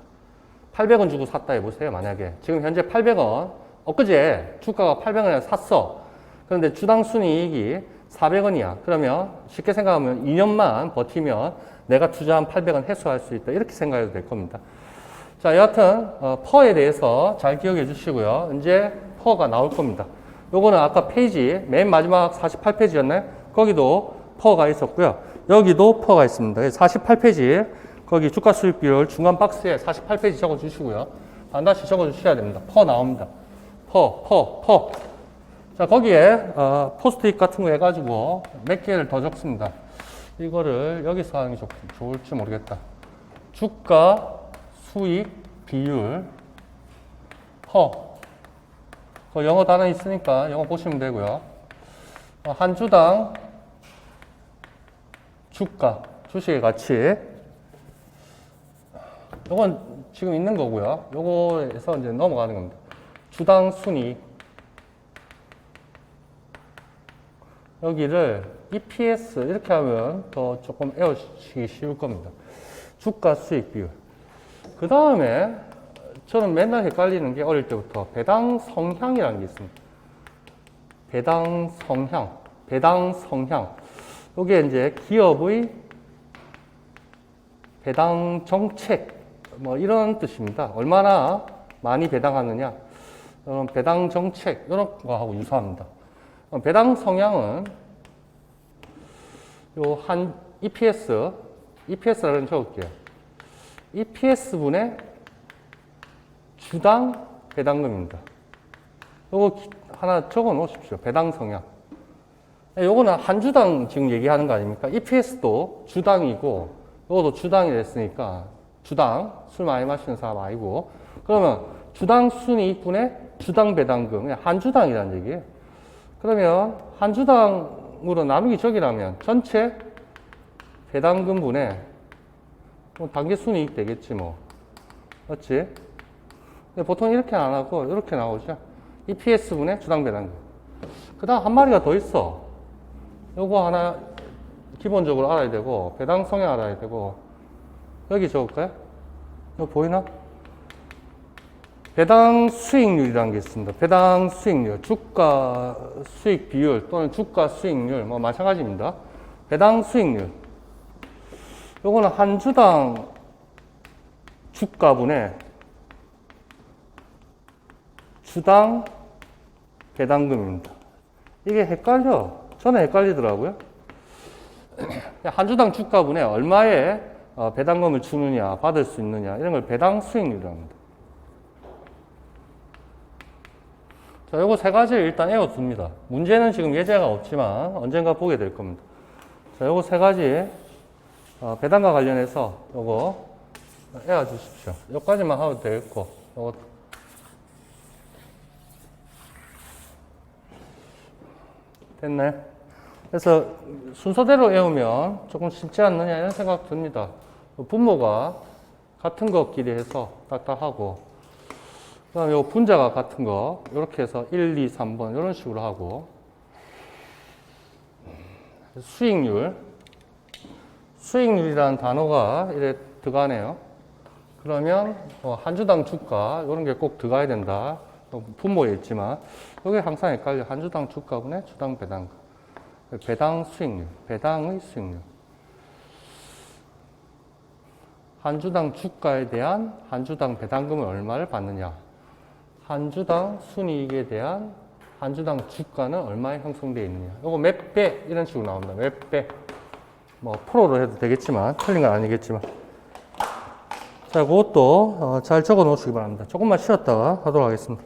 800원 주고 샀다 해보세요. 만약에 지금 현재 800원, 엊그제 주가가 800원에 샀어. 그런데 주당 순이익이 400원이야. 그러면 쉽게 생각하면 2년만 버티면 내가 투자한 800원 회수할 수 있다. 이렇게 생각해도 될 겁니다. 자, 여하튼 퍼에 대해서 잘 기억해 주시고요. 이제 퍼가 나올 겁니다. 요거는 아까 페이지 맨 마지막 48페이지였나요? 거기도 퍼가 있었고요. 여기도 퍼가 있습니다. 48페이지 거기 주가 수익 비율 중간 박스에 48페이지 적어 주시고요. 반드시 적어 주셔야 됩니다. 퍼 나옵니다. 퍼. 자, 거기에 포스트잇 같은 거 해가지고 몇 개를 더 적습니다. 이거를 여기서 하는 게 좋을지 모르겠다. 주가 수익 비율 퍼. 영어 단어 있으니까 영어 보시면 되고요. 한 주당 주가, 주식의 가치. 요건 지금 있는 거고요. 요거에서 이제 넘어가는 겁니다. 주당 순이익. 여기를 EPS 이렇게 하면 더 조금 외우시기 쉬울 겁니다. 주가 수익 비율. 그 다음에 저는 맨날 헷갈리는 게 어릴 때부터 배당 성향이라는 게 있습니다. 배당 성향. 이게 이제 기업의 배당 정책, 뭐 이런 뜻입니다. 얼마나 많이 배당하느냐. 배당 정책, 이런 거하고 유사합니다. 배당 성향은 요 한 EPS라는 적을게요. EPS분의 주당 배당금입니다. 요거 하나 적어 놓으십시오. 배당 성향. 요거는 한 주당 지금 얘기하는 거 아닙니까? EPS도 주당이고, 요것도 주당이 됐으니까, 주당, 술 많이 마시는 사람 아니고, 그러면 주당 순이익분의 주당 배당금, 한 주당이라는 얘기예요. 그러면 한 주당으로 나누기 적이라면 전체 배당금분의 단기 순이익 되겠지 뭐. 맞지? 근데 보통 이렇게 안 하고 이렇게 나오죠. EPS분의 주당 배당금. 그 다음 한 마리가 더 있어. 요거 하나 기본적으로 알아야 되고, 배당 성향 알아야 되고, 여기 적을까요? 이거 보이나? 배당 수익률이라는 게 있습니다. 배당 수익률, 주가 수익 비율 또는 주가 수익률, 뭐 마찬가지입니다. 배당 수익률. 요거는 한 주당 주가분의 주당 배당금입니다. 이게 헷갈려. 저는 헷갈리더라고요. 한 주당 주가분에 얼마의 배당금을 주느냐, 받을 수 있느냐, 이런 걸 배당 수익률이라고 합니다. 자, 요거 세 가지를 일단 외워둡니다. 문제는 지금 예제가 없지만 언젠가 보게 될 겁니다. 자, 요거 세 가지, 배당과 관련해서 요거 외워주십시오. 요까지만 하도 되겠고, 요거. 됐나요? 그래서 순서대로 외우면 조금 쉽지 않느냐 이런 생각 듭니다. 분모가 같은 것끼리 해서 딱딱하고, 그 다음에 요 분자가 같은 거, 이렇게 해서 1, 2, 3번, 이런 식으로 하고, 수익률이라는 단어가 이래 들어가네요. 그러면 한 주당 주가, 이런 게 꼭 들어가야 된다. 분모에 있지만, 이게 항상 헷갈려. 한 주당 주가분의 주당 배당금. 배당 수익률, 배당의 수익률. 한 주당 주가에 대한 한 주당 배당금을 얼마를 받느냐. 한 주당 순이익에 대한 한 주당 주가는 얼마에 형성되어 있느냐. 이거 몇 배 이런 식으로 나옵니다. 몇 배. 뭐 프로로 해도 되겠지만 틀린 건 아니겠지만. 자, 그것도 잘 적어 놓으시기 바랍니다. 조금만 쉬었다가 하도록 하겠습니다.